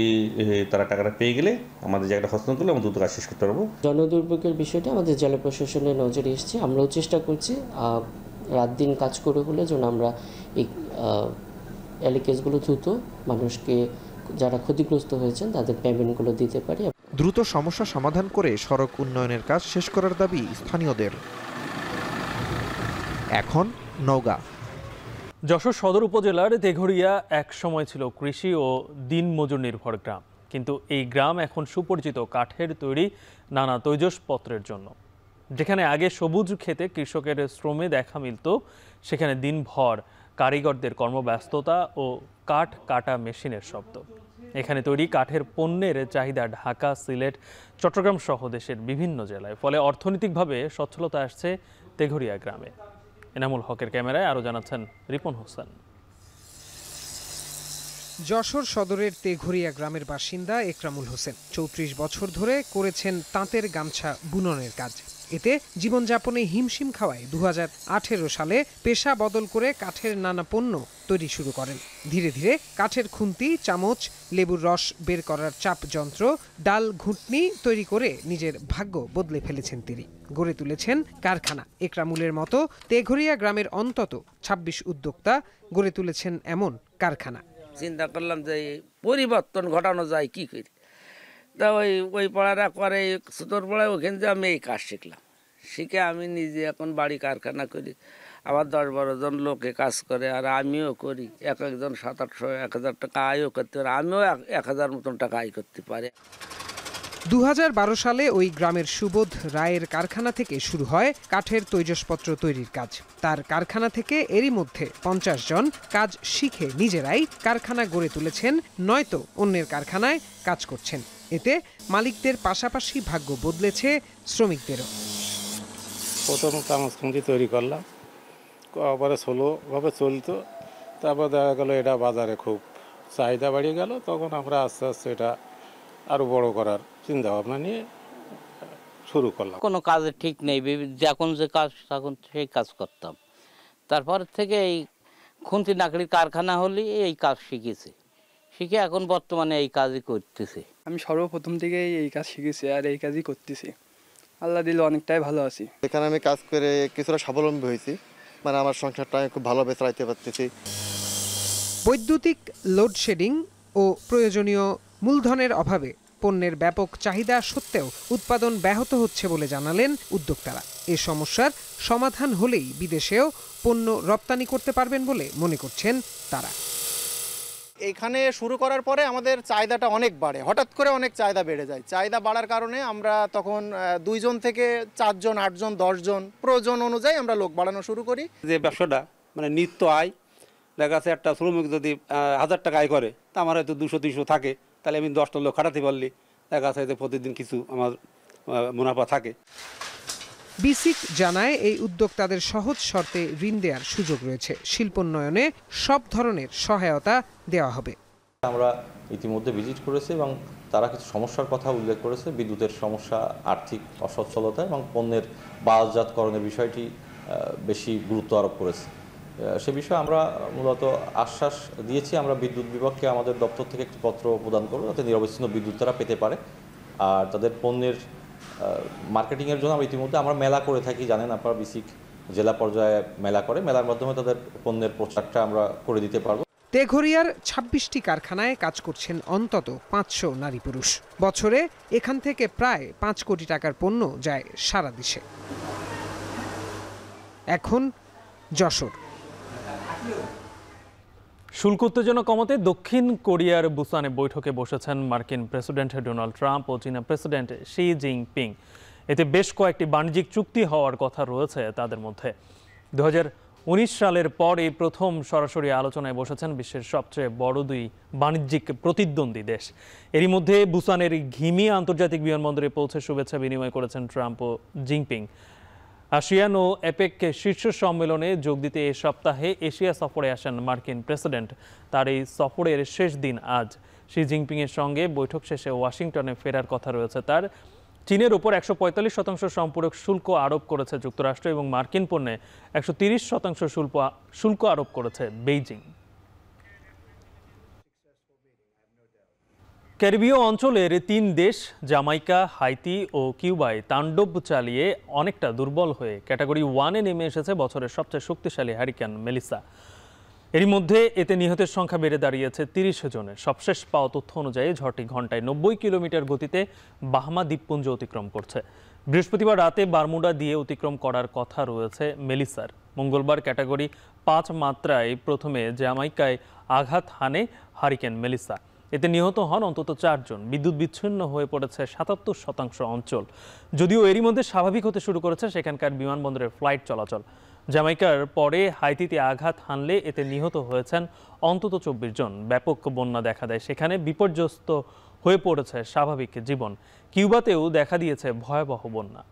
তারা টাকাটা পেয়ে গেলে আমাদের জায়গাটা হস্তান্তর করলে আমরা দ্রুত কাজ শেষ করতে পারবো। জনদুর্ভোগের বিষয়টা আমাদের জেলা প্রশাসনের নজরে এসেছে। আমরাও চেষ্টা করছি রাত দিন কাজ করে হলে যেন আমরা এই এলাকাগুলো দ্রুত মানুষকে যারা ক্ষতিগ্রস্ত হয়েছেন তাদের পেমেন্টগুলো দিতে পারি। দ্রুত সমস্যা সমাধান করে সড়ক উন্নয়নের কাজ শেষ করার দাবি স্থানীয়দের। এখন নওগাঁ। যশোর সদর উপজেলার তেঘরিয়া এক সময় ছিল কৃষি ও দিনমজুর নির্ভর গ্রাম, কিন্তু এই গ্রাম এখন সুপরিচিত কাঠের তৈরি নানা তৈজসপত্রের জন্য। যেখানে আগে সবুজ খেতে কৃষকের শ্রমে দেখা মিলত, সেখানে দিনভর কারিগরদের কর্মব্যস্ততা ও কাঠ কাটা মেশিনের শব্দ। এখানে তৈরি কাঠের পণ্যের চাহিদা ঢাকা, সিলেট, চট্টগ্রাম সহ দেশের বিভিন্ন জেলায়। ফলে অর্থনৈতিকভাবে সচ্ছলতা আসছে তেঘরিয়া গ্রামে। এনামুল হকের ক্যামেরায় আরও জানাচ্ছেন রিপন হোসেন। যশোর সদরের তেঘরিয়া গ্রামের বাসিন্দা একরামুল হোসেন 34 বছর ধরে করেছেন তাঁতের গামছা বুননের কাজ। এতে জীবনযাপনে হিমশিম খাওয়ায় 2018 সালে পেশা বদল করে কাঠের নানা পণ্য তৈরি শুরু করেন। ধীরে ধীরে কাঠের খুন্তি, চামচ, লেবুর রস বের করার চাপ যন্ত্র, ডাল ঘুঁটনি তৈরি করে নিজের ভাগ্য বদলে ফেলেছেন তিনি। গড়ে তুলেছেন কারখানা। একরামুলের মতো তেঘরিয়া গ্রামের অন্তত 26 উদ্যোক্তা গড়ে তুলেছেন এমন কারখানা। চিন্তা করলাম যে পরিবর্তন ঘটানো যায় কি করে, তা ওই পড়াটা করে ছোটোর পড়ায় ওখান থেকে আমি এই কাজ শিখলাম। শিখে আমি নিজে এখন বাড়ি কারখানা করি, আবার 10-12 জন লোকে কাজ করে, আর আমিও করি। একজন 700-800 টাকা আয়ও করতে পারে, আমিও 1000 মতন টাকা আয় করতে পারি। 2012 সালে ওই গ্রামের সুবোধ রায়ের কারখানা থেকে শুরু হয় কাঠের তৈজসপত্র তৈরির কাজ। তার কারখানা থেকে এরই মধ্যে 50 জন কাজ শিখে নিজেরাই কারখানা গড়ে তুলেছেন, নয়তো অন্যের কারখানায় কাজ করছেন। এতে মালিকদের পাশাপাশি ভাগ্য বদলেছে শ্রমিকদেরও। প্রথম চামচ খুঁটি তৈরি করলাম, পরে স্লোভাবে চলতো, তারপর দেখা গেল এটা বাজারে খুব চাহিদা বাড়িয়ে গেল। তখন আমরা আস্তে আস্তে এটা আরও বড় করার চিন্তা ভাবনা নিয়ে শুরু করলাম। কোনো কাজের ঠিক নেই, যখন যে কাজ তখন সেই কাজ করতাম। তারপর থেকে এই খুন্তি নাকড়ির কারখানা হলে এই কাজ শিখে এখন বর্তমানে এই কাজই করতেছি। আমি সর্বপ্রথম থেকে এই কাজ শিখেছি আর এই কাজই করতেছি। আল্লাহ দিলে অনেকটাই ভালো আছি। এখানে আমি কাজ করে কিছুটা স্বাবলম্বী হয়েছি, মানে আমার সংসারটা আমি খুব ভালোভাবে চালাতে পারতেছি। বৈদ্যুতিক লোডশেডিং ও প্রয়োজনীয় মূলধনের অভাবে পণ্যের ব্যাপক চাহিদা সত্ত্বেও উৎপাদন ব্যাহত হচ্ছে বলে জানালেন উদ্যোক্তারা। এ সমস্যার সমাধান হলেই বিদেশেও পণ্য রপ্তানি করতে পারবেন বলে মনে করছেন তারা। এখানে শুরু করার পরে আমাদের চাহিদাটা অনেক বাড়ে, হঠাৎ করে অনেক চাহিদা বেড়ে যায়। চাহিদা বাড়ার কারণে আমরা তখন 2 জন থেকে 4 জন, 8 জন, 10 জন প্রয়োজন অনুযায়ী আমরা লোক বাড়ানো শুরু করি। যে ব্যবসাটা মানে নিত্য আয়, দেখা যাচ্ছে একটা শ্রমিক যদি 1000 টাকা আয় করে, তা আমার হয়তো 200-300 থাকে, তাহলে আমি 10টা লোক খাটাতে পারলি দেখা যাচ্ছে যে প্রতিদিন কিছু আমার মুনাফা থাকে। বিসিক জানায় এই উদ্যোক্তাদের সহজ শর্তে ঋণ দেওয়ার সুযোগ রয়েছে। শিল্পোন্নয়নে সব ধরনের সহায়তা দেওয়া হবে। আমরা ইতিমধ্যে ভিজিট করেছি এবং তারা কিছু সমস্যার কথা উল্লেখ করেছে, বিদ্যুতের সমস্যা, আর্থিক অসচ্ছলতা এবং পণ্যের বাজারজাতকরণের বিষয়টি বেশি গুরুত্ব আরোপ করেছে। সে বিষয়ে আমরা মূলত আশ্বাস দিয়েছি, আমরা বিদ্যুৎ বিভাগকে আমাদের দপ্তর থেকে একটি পত্র প্রদান করব যাতে নিরবচ্ছিন্ন বিদ্যুৎ তারা পেতে পারে। আর তাদের পণ্যের মার্কেটিংয়ের জন্য ইতিমধ্যে আমরা মেলা করে থাকি, জানেন আপনারা, বিসিক জেলা পর্যায়ে মেলা করে, মেলার মাধ্যমে তাদের পণ্যের প্রচারটা আমরা করে দিতে পারবো। তেঘরিয়ার 26টি কারখানায় কাজ করছেন অন্তত 500 নারী পুরুষ। বছরে এখান থেকে প্রায় 5 কোটি টাকার পণ্য যায় সারা দেশে। এখন যশোর। শুল্ক উত্তেজনা কমাতে দক্ষিণ কোরিয়ার বুসানে বৈঠকে বসেছেন মার্কিন প্রেসিডেন্ট ডোনাল্ড ট্রাম্প ও চীনা প্রেসিডেন্ট শি জিনপিং। এতে বেশ কয়েকটি বাণিজ্যিক চুক্তি হওয়ার কথা রয়েছে তাদের মধ্যে। 2019 সালের পর এই প্রথম সরাসরি আলোচনায় বসেছেন বিশ্বের সবচেয়ে বড় 2 বাণিজ্যিক প্রতিদ্বন্দ্বী দেশ। এরই মধ্যে বুসানের ঘিমি আন্তর্জাতিক বিমানবন্দরে পৌঁছে শুভেচ্ছা বিনিময় করেছেন ট্রাম্প ও জিনপিং। আসিয়ান ও এপেক শীর্ষ সম্মেলনে যোগ দিতে এ সপ্তাহে এশিয়া সফরে আসেন মার্কিন প্রেসিডেন্ট। তার এই সফরের শেষ দিন আজ। শি জিনপিংয়ের সঙ্গে বৈঠক শেষে ওয়াশিংটনে ফেরার কথা রয়েছে তার। চীনের ওপর 145% সম্পূরক শুল্ক আরোপ করেছে যুক্তরাষ্ট্র এবং মার্কিন পণ্যে 130% শুল্ক আরোপ করেছে বেইজিং। ক্যারিবীয় অঞ্চলের 3 দেশ জামাইকা, হাইতি ও কিউবায় তাণ্ডব চালিয়ে অনেকটা দুর্বল হয়ে ক্যাটাগরি 1-এ নেমে এসেছে বছরের সবচেয়ে শক্তিশালী হারিকেন মেলিসা। এরই মধ্যে এতে নিহতের সংখ্যা বেড়ে দাঁড়িয়েছে 30 জনের। সবশেষ পাওয়া তথ্য অনুযায়ী ঝড়টি ঘন্টায় 90 কিলোমিটার গতিতে বাহামা দ্বীপপুঞ্জ অতিক্রম করছে। বৃহস্পতিবার রাতে বারমুডা দিয়ে অতিক্রম করার কথা রয়েছে মেলিসার। মঙ্গলবার ক্যাটাগরি 5 মাত্রায় প্রথমে জামাইকায় আঘাত হানে হারিকেন মেলিসা। এতে নিহত হন অন্তত 4 জন। বিদ্যুৎ বিচ্ছিন্ন হয়ে পড়েছে 77% অঞ্চল। যদিও এরই মধ্যে স্বাভাবিক হতে শুরু করেছে সেখানকার বিমানবন্দরের ফ্লাইট চলাচল। জামাইকার পরে হাইতিতে আঘাত হানলে এতে নিহত হয়েছেন অন্তত 24 জন। ব্যাপক বন্যা দেখা দেয় সেখানে, বিপর্যস্ত হয়ে পড়েছে স্বাভাবিক জীবন। কিউবাতেও দেখা দিয়েছে ভয়াবহ বন্যা।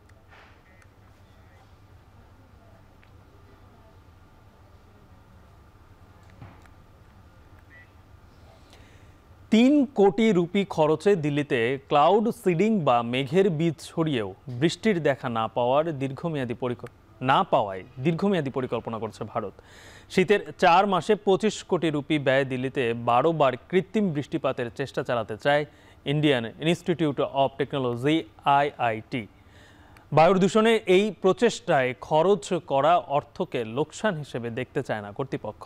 $3 কোটি রুপি খরচে দিল্লিতে ক্লাউড সিডিং বা মেঘের বীজ ছড়িয়েও বৃষ্টির দেখা না পাওয়ায় দীর্ঘমেয়াদী পরিকল্পনা করছে ভারত। শীতের 4 মাসে 25 কোটি রুপি ব্যয়ে দিল্লিতে 12 বার কৃত্রিম বৃষ্টিপাতের চেষ্টা চালাতে চায় Indian institute of technology IIT। বায়ুর দূষণে এই প্রচেষ্টায় খরচ করা অর্থকে লোকসান হিসেবে দেখতে চায় না কর্তৃপক্ষ।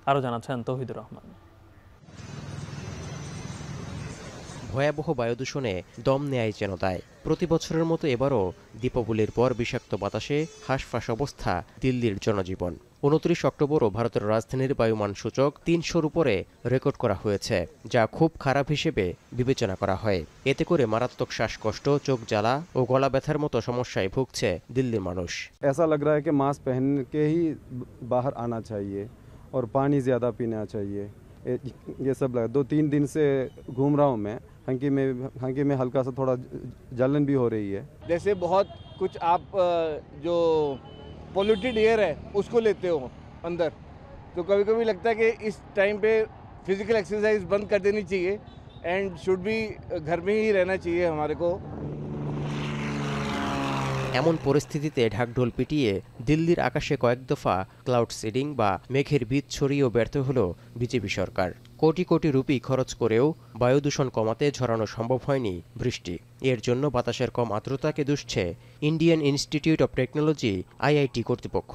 আরও জানাচ্ছেন তৌহিদুর রহমান। ভয়াবহ বায়ুদূষণে দম নেয় যেন তাই। প্রতি বছরের মতো এবারও দীপাবলির পর বিষাক্ত বাতাসে হাঁসফাঁস অবস্থা দিল্লির জনজীবন। 29 অক্টোবরও ভারতের রাজধানীর বায়ুমান সূচক 300-র উপরে রেকর্ড করা হয়েছে, যা খুব খারাপ হিসেবে বিবেচনা করা হয়। এতে করে মারাত্মক শ্বাসকষ্ট, চোখ জ্বালা ও গলা ব্যথার মতো সমস্যায় ভুগছে দিল্লির মানুষ। ऐसा लग रहा है कि मास्क पहन के ही बाहर आना चाहिए और पानी ज़्यादा पीना चाहिए। ये सब लगा 2-3 दिन से घूम रहा हूँ मैं। हंकी में हल्का सा थोड़ा जलन भी हो रही है। जैसे बहुत कुछ आप जो पोल्यूटेड एयर है उसको लेते हो अंदर, तो कभी कभी लगता है कि इस टाइम पे फिजिकल एक्सरसाइज बंद कर देनी चाहिए एंड शुड बी घर में ही रहना चाहिए हमारे को। এমন পরিস্থিতিতে ঢাকঢোল পিটিয়ে দিল্লির আকাশে কয়েক দফা ক্লাউড সিডিং বা মেঘের বীজ ছড়িয়েও ব্যর্থ হল বিজেপি সরকার। কোটি কোটি রুপি খরচ করেও বায়ু দূষণ কমাতে ঝরানো সম্ভব হয়নি বৃষ্টি। এর জন্য বাতাসের কম আর্দ্রতাকে দুষছে Indian institute of technology IIT কর্তৃপক্ষ।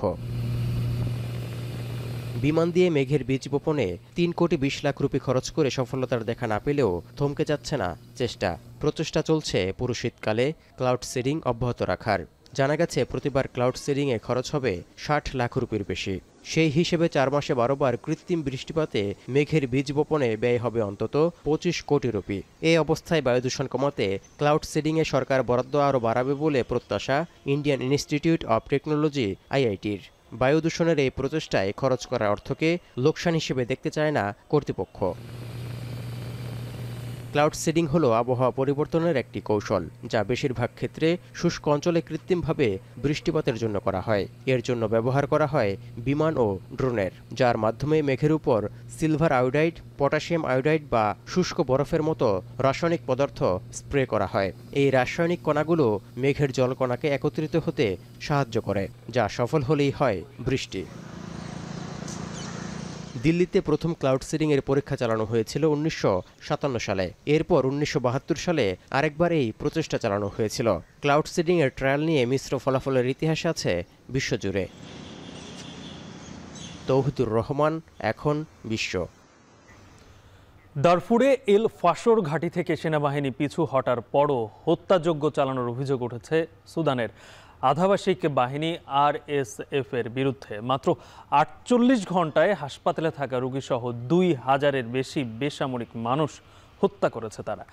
বিমান দিয়ে মেঘের বীজ বপনে 3 কোটি 20 লাখ রুপি খরচ করে সফলতার দেখা না পেলেও থমকে যাচ্ছে না চেষ্টা। প্রচেষ্টা চলছে পুরো শীতকালে ক্লাউড সিডিং অব্যাহত রাখার। জানা গেছে প্রতিবার ক্লাউড সিডিংয়ে খরচ হবে ৬০ লাখ রুপির বেশি। সেই হিসেবে ৪ মাসে ১২ বার কৃত্রিম বৃষ্টিপাতে মেঘের বীজ বপনে ব্যয় হবে অন্তত ২৫ কোটি রুপি। এই অবস্থায় বায়ু দূষণ কমাতে ক্লাউড সিডিংয়ে সরকার বরাদ্দ আরও বাড়াবে বলে প্রত্যাশা ইন্ডিয়ান ইনস্টিটিউট অব টেকনোলজি IITর। বায়ু দূষণের এই প্রচেষ্টায় খরচ করা অর্থকে লোকসান হিসেবে দেখতে চায় না কর্তৃপক্ষ। ক্লাউড সিডিং হলো আবহাওয়া পরিবর্তনের একটি কৌশল, যা বেশিরভাগ ক্ষেত্রে শুষ্ক অঞ্চলে কৃত্রিমভাবে বৃষ্টিপাতের জন্য করা হয়। এর জন্য ব্যবহার করা হয় বিমান ও ড্রোনের, যার মাধ্যমে মেঘের উপর সিলভার আয়োডাইড, পটাশিয়াম আয়োডাইড বা শুষ্ক বরফের মতো রাসায়নিক পদার্থ স্প্রে করা হয়। এই রাসায়নিক কণাগুলো মেঘের জলকণাকে একত্রিত হতে সাহায্য করে, যা সফল হলেই হয় বৃষ্টি। দিল্লিতে প্রথম ক্লাউড সিডিং এর পরীক্ষা চালানো হয়েছিল ১৯৫৭ সালে। এরপর ১৯৭২ সালে আরেকবার এই প্রচেষ্টা চালানো হয়েছিল। ক্লাউড সিডিং এর ট্রায়াল নিয়ে মিশ্র ফলাফলের ইতিহাস আছে বিশ্বজুড়ে। তৌহিদুর রহমান, এখন বিশ্ব। দারফুরে এল ফাশর ঘাঁটি থেকে সেনাবাহিনী পিছু হটার পরও হত্যাযজ্ঞ চালানোর অভিযোগ উঠেছে সুদানের আধাবাসিক বাহিনী RSF এর বিরুদ্ধে। মাত্র ৪৮ ঘন্টায় হাসপাতালে থাকা রোগীসহ ২,০০০-এর বেশি বেসামরিক মানুষ হত্যা করেছে তারা।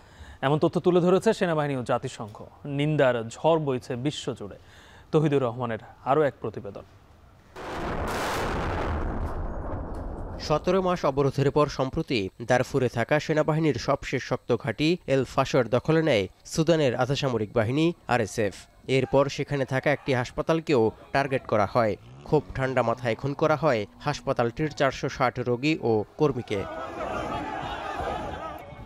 এমন তথ্য তুলে ধরেছে সেনাবাহিনী ও জাতিসংঘ। নিন্দার ঝড় বইছে বিশ্বজুড়ে। তৌহিদুর রহমানের আরও এক প্রতিবেদন। ১৭ মাস অবরোধের পর সম্প্রতি দারফুরে থাকা সেনাবাহিনীর সবশেষ শক্ত ঘাঁটি এল ফাশর দখলে নেয় সুদানের আধাসামরিক বাহিনী RSF। এরপর সেখানে থাকা একটি হাসপাতালকেও টার্গেট করা হয়। খুব ঠান্ডা মাথায় খুন করা হয় হাসপাতালটির ৪৬০ রোগী ও কর্মীকে।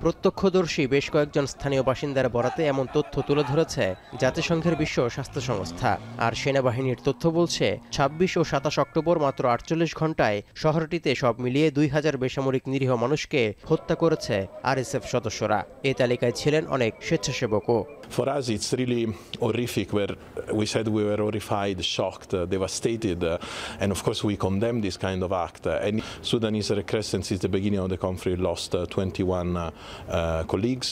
প্রত্যক্ষদর্শী বেশ কয়েকজন স্থানীয় বাসিন্দার বরাতে এমন তথ্য তুলে ধরেছে জাতিসংঘের বিশ্ব স্বাস্থ্য সংস্থা। আর সেনাবাহিনীর তথ্য বলছে ২৬ ও ২৭ অক্টোবর মাত্র ৪৮ ঘন্টায় শহরটিতে সব মিলিয়ে ২,০০০ বেসামরিক নিরীহ মানুষকে হত্যা করেছে RSF সদস্যরা। এ তালিকায় ছিলেন অনেক স্বেচ্ছাসেবকও। For us, it's really horrific. Where we said we were horrified, shocked, devastated, and of course we condemn this kind of act. And Sudanese Red Crescent, since the beginning of the conflict, lost 21 colleagues.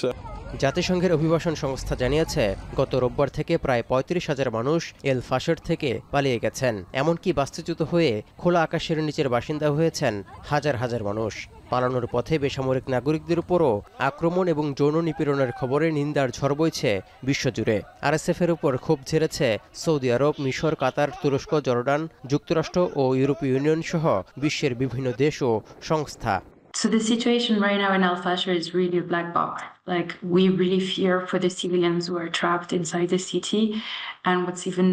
জাতিসংঘের অভিবাসন সংস্থা জানিয়েছে গত রোববার থেকে প্রায় ৩৫,০০০ মানুষ এল ফাশর থেকে পালিয়ে গেছেন। এমনকি বাস্তুচ্যুত হয়ে খোলা আকাশের নিচের বাসিন্দা হয়েছেন হাজার হাজার মানুষ। পালানোর পথে বেসামরিক নাগরিকদের উপরও আক্রমণ এবং যৌন নিপীড়নের খবরে নিন্দার ঝড় বইছে বিশ্বজুড়ে। RSF-এর উপর ক্ষোভ ঝেড়েছে সৌদি আরব, মিশর, কাতার, তুরস্ক, জর্ডান, যুক্তরাষ্ট্র ও ইউরোপীয় ইউনিয়ন সহ বিশ্বের বিভিন্ন দেশ ও সংস্থা। So the situation right now in Al Fasher is really a black box. Like, we really fear for the civilians who are trapped inside the city. And what's even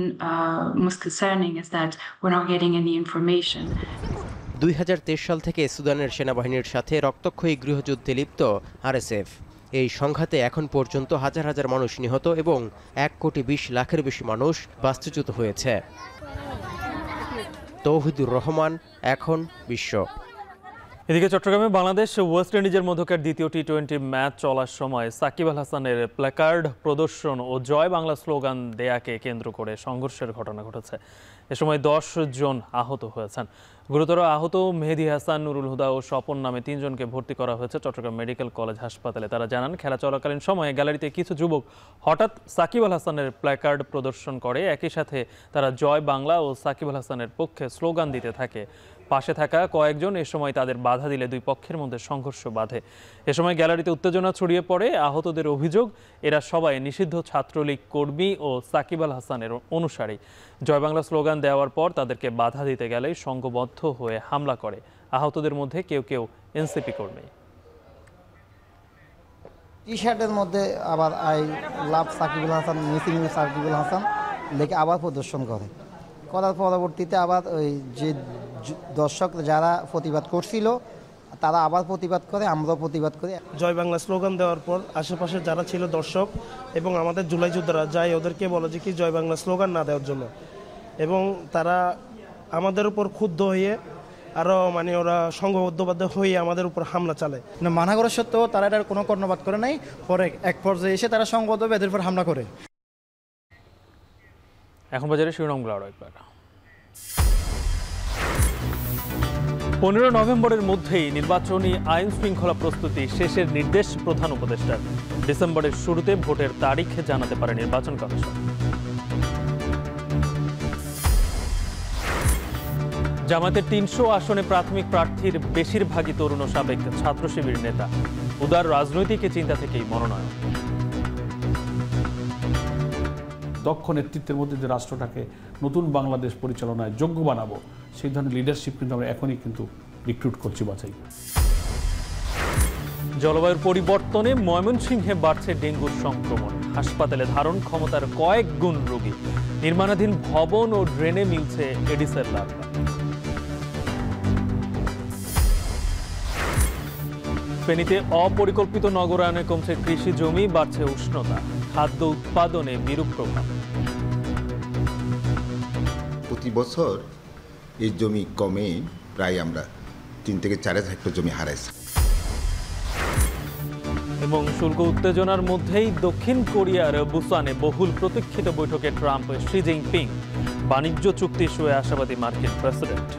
most concerning is that we're not getting any information. ২০২৩ সাল থেকে সুদানের সেনাবাহিনীর সাথে রক্তক্ষয়ী গৃহযুদ্ধে লিপ্ত RSF। এই সংঘাতে এখন পর্যন্ত হাজার হাজার মানুষ নিহত এবং ১,২০,০০,০০০-এর বেশি মানুষ বাস্তুচ্যুত হয়েছে। তৌহিদুর রহমান, এখন বিশ্ব। এদিকে চট্টগ্রামে বাংলাদেশ ওয়েস্ট ইন্ডিজের মধ্যকার দ্বিতীয় টি-20 ম্যাচ চলার সময় সাকিব আল হাসানের প্ল্যাকার্ড প্রদর্শন ও জয় বাংলা স্লোগান দেয়াকে কেন্দ্র করে সংঘর্ষের ঘটনা ঘটেছে। এ সময় ১০ জন আহত হয়েছেন। গুরুতর আহত মেহেদি হাসান, নুরুল হুদা ও স্বপন নামে ৩ জনকে ভর্তি করা হয়েছে চট্টগ্রাম মেডিকেল কলেজ হাসপাতালে। তারা জানান, খেলা চলাকালীন সময়ে গ্যালারিতে কিছু যুবক হঠাৎ সাকিব আল হাসানের প্ল্যাকার্ড প্রদর্শন করে। একই সাথে তারা জয় বাংলা ও সাকিব আল হাসানের পক্ষে স্লোগান দিতে থাকে। পাশে থাকা কয়েকজন এ সময় তাদের বাধা দিলে দুই পক্ষের মধ্যে সংঘর্ষ বাধে। এ সময় গ্যালারিতে উত্তেজনা ছড়িয়ে পড়ে। আহতদের অভিযোগ, এরা সবাই নিষিদ্ধ ছাত্রলীগ কর্মী ও সাকিব আল হাসানের অনুসারী। জয় বাংলা স্লোগান দেওয়ার পর তাদেরকে বাধা দিতে গেলেই সংঘবদ্ধ হয়ে হামলা করে। আহতদের মধ্যে কেউ কেউ এনসিপি কর্মী। টি শার্টের মধ্যে আবার I love Sakibul Hasan, missing Sakibul Hasan লেখে আবার প্রদর্শন করার পরবর্তীতে আবার ওই যে দর্শক যারা প্রতিবাদ করছিল তারা আবার প্রতিবাদ করে, আমরাও প্রতিবাদ করি। জয় বাংলা স্লোগান দেওয়ার পর আশেপাশে যারা ছিল দর্শক এবং আমাদের জুলাই যোদ্ধারা যায় ওদেরকে বলে যে কি জয় বাংলা স্লোগান না দেওয়ার জন্য, এবং তারা আমাদের উপর ক্ষুব্ধ হয়ে আরও ওরা সংঘবদ্ধ হয়ে আমাদের উপর হামলা চালায়। মানা করা সত্ত্বেও তারা এটার কোনো কর্ণপাত করে নাই। পরে এক পর্যায়ে এসে তারা সংঘবদ্ধ হয়ে এদের উপর হামলা করে। এখন বাজারে শিরোনামগুলো আরও একবার। 15 নভেম্বরের মধ্যেই নির্বাচনী আইন শৃঙ্খলা প্রস্তুতি শেষের নির্দেশ প্রধান উপদেষ্টার। ডিসেম্বরের শুরুতে ভোটের তারিখ জানাতে পারে নির্বাচন কমিশন। জামাতের ৩০০ আসনে প্রাথমিক প্রার্থীর বেশিরভাগই তরুণ ও সাবেক ছাত্র শিবির নেতা। উদার রাজনৈতিক চিন্তা থেকেই মনোনয়ন। দক্ষ নেতৃত্বের মধ্যে যে রাষ্ট্রটাকে নতুন বাংলাদেশ পরিচালনায় যোগ্য বানাবো, সেই ধরনের লিডারশিপ কিন্তু আমরা এখনই কিন্তু রিক্রুট করছি, বাছাই। জলবায়ুর পরিবর্তনে ময়মনসিংহে বাড়ছে ডেঙ্গুর সংক্রমণ। হাসপাতালে ধারণ ক্ষমতার কয়েক গুণ রোগী। নির্মাণাধীন ভবন ও ড্রেনে মিলছে এডিসের লার্ভা। ফেনীতে অপরিকল্পিত নগরায়নে কমছে কৃষি জমি, বাড়ছে উষ্ণতা। খাদ্য উৎপাদনে বিরূপ প্রভাব। প্রতি বছর এই জমি কমে প্রায় আমরা 3 থেকে 4 হেক্টর জমি হারাইছি। এবং শুল্ক উত্তেজনার মধ্যেই দক্ষিণ কোরিয়ার বুসানে বহুল প্রতীক্ষিত বৈঠকে ট্রাম্প শি জিনপিং। বাণিজ্য চুক্তি ইস্যুয়ে আশাবাদী মার্কিন প্রেসিডেন্ট।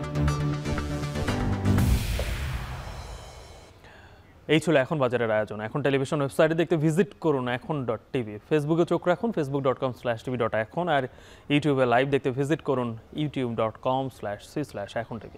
এই ছিল এখন বাজারের আয়োজন। এখন টেলিভিশন ওয়েবসাইটে দেখতে ভিজিট করুন এখন.tv। ফেসবুকে চোখ রাখুন facebook.com/tv.এখন। আর ইউটিউবে লাইভ দেখতে ভিজিট করুন youtube.com/c/এখন.tv।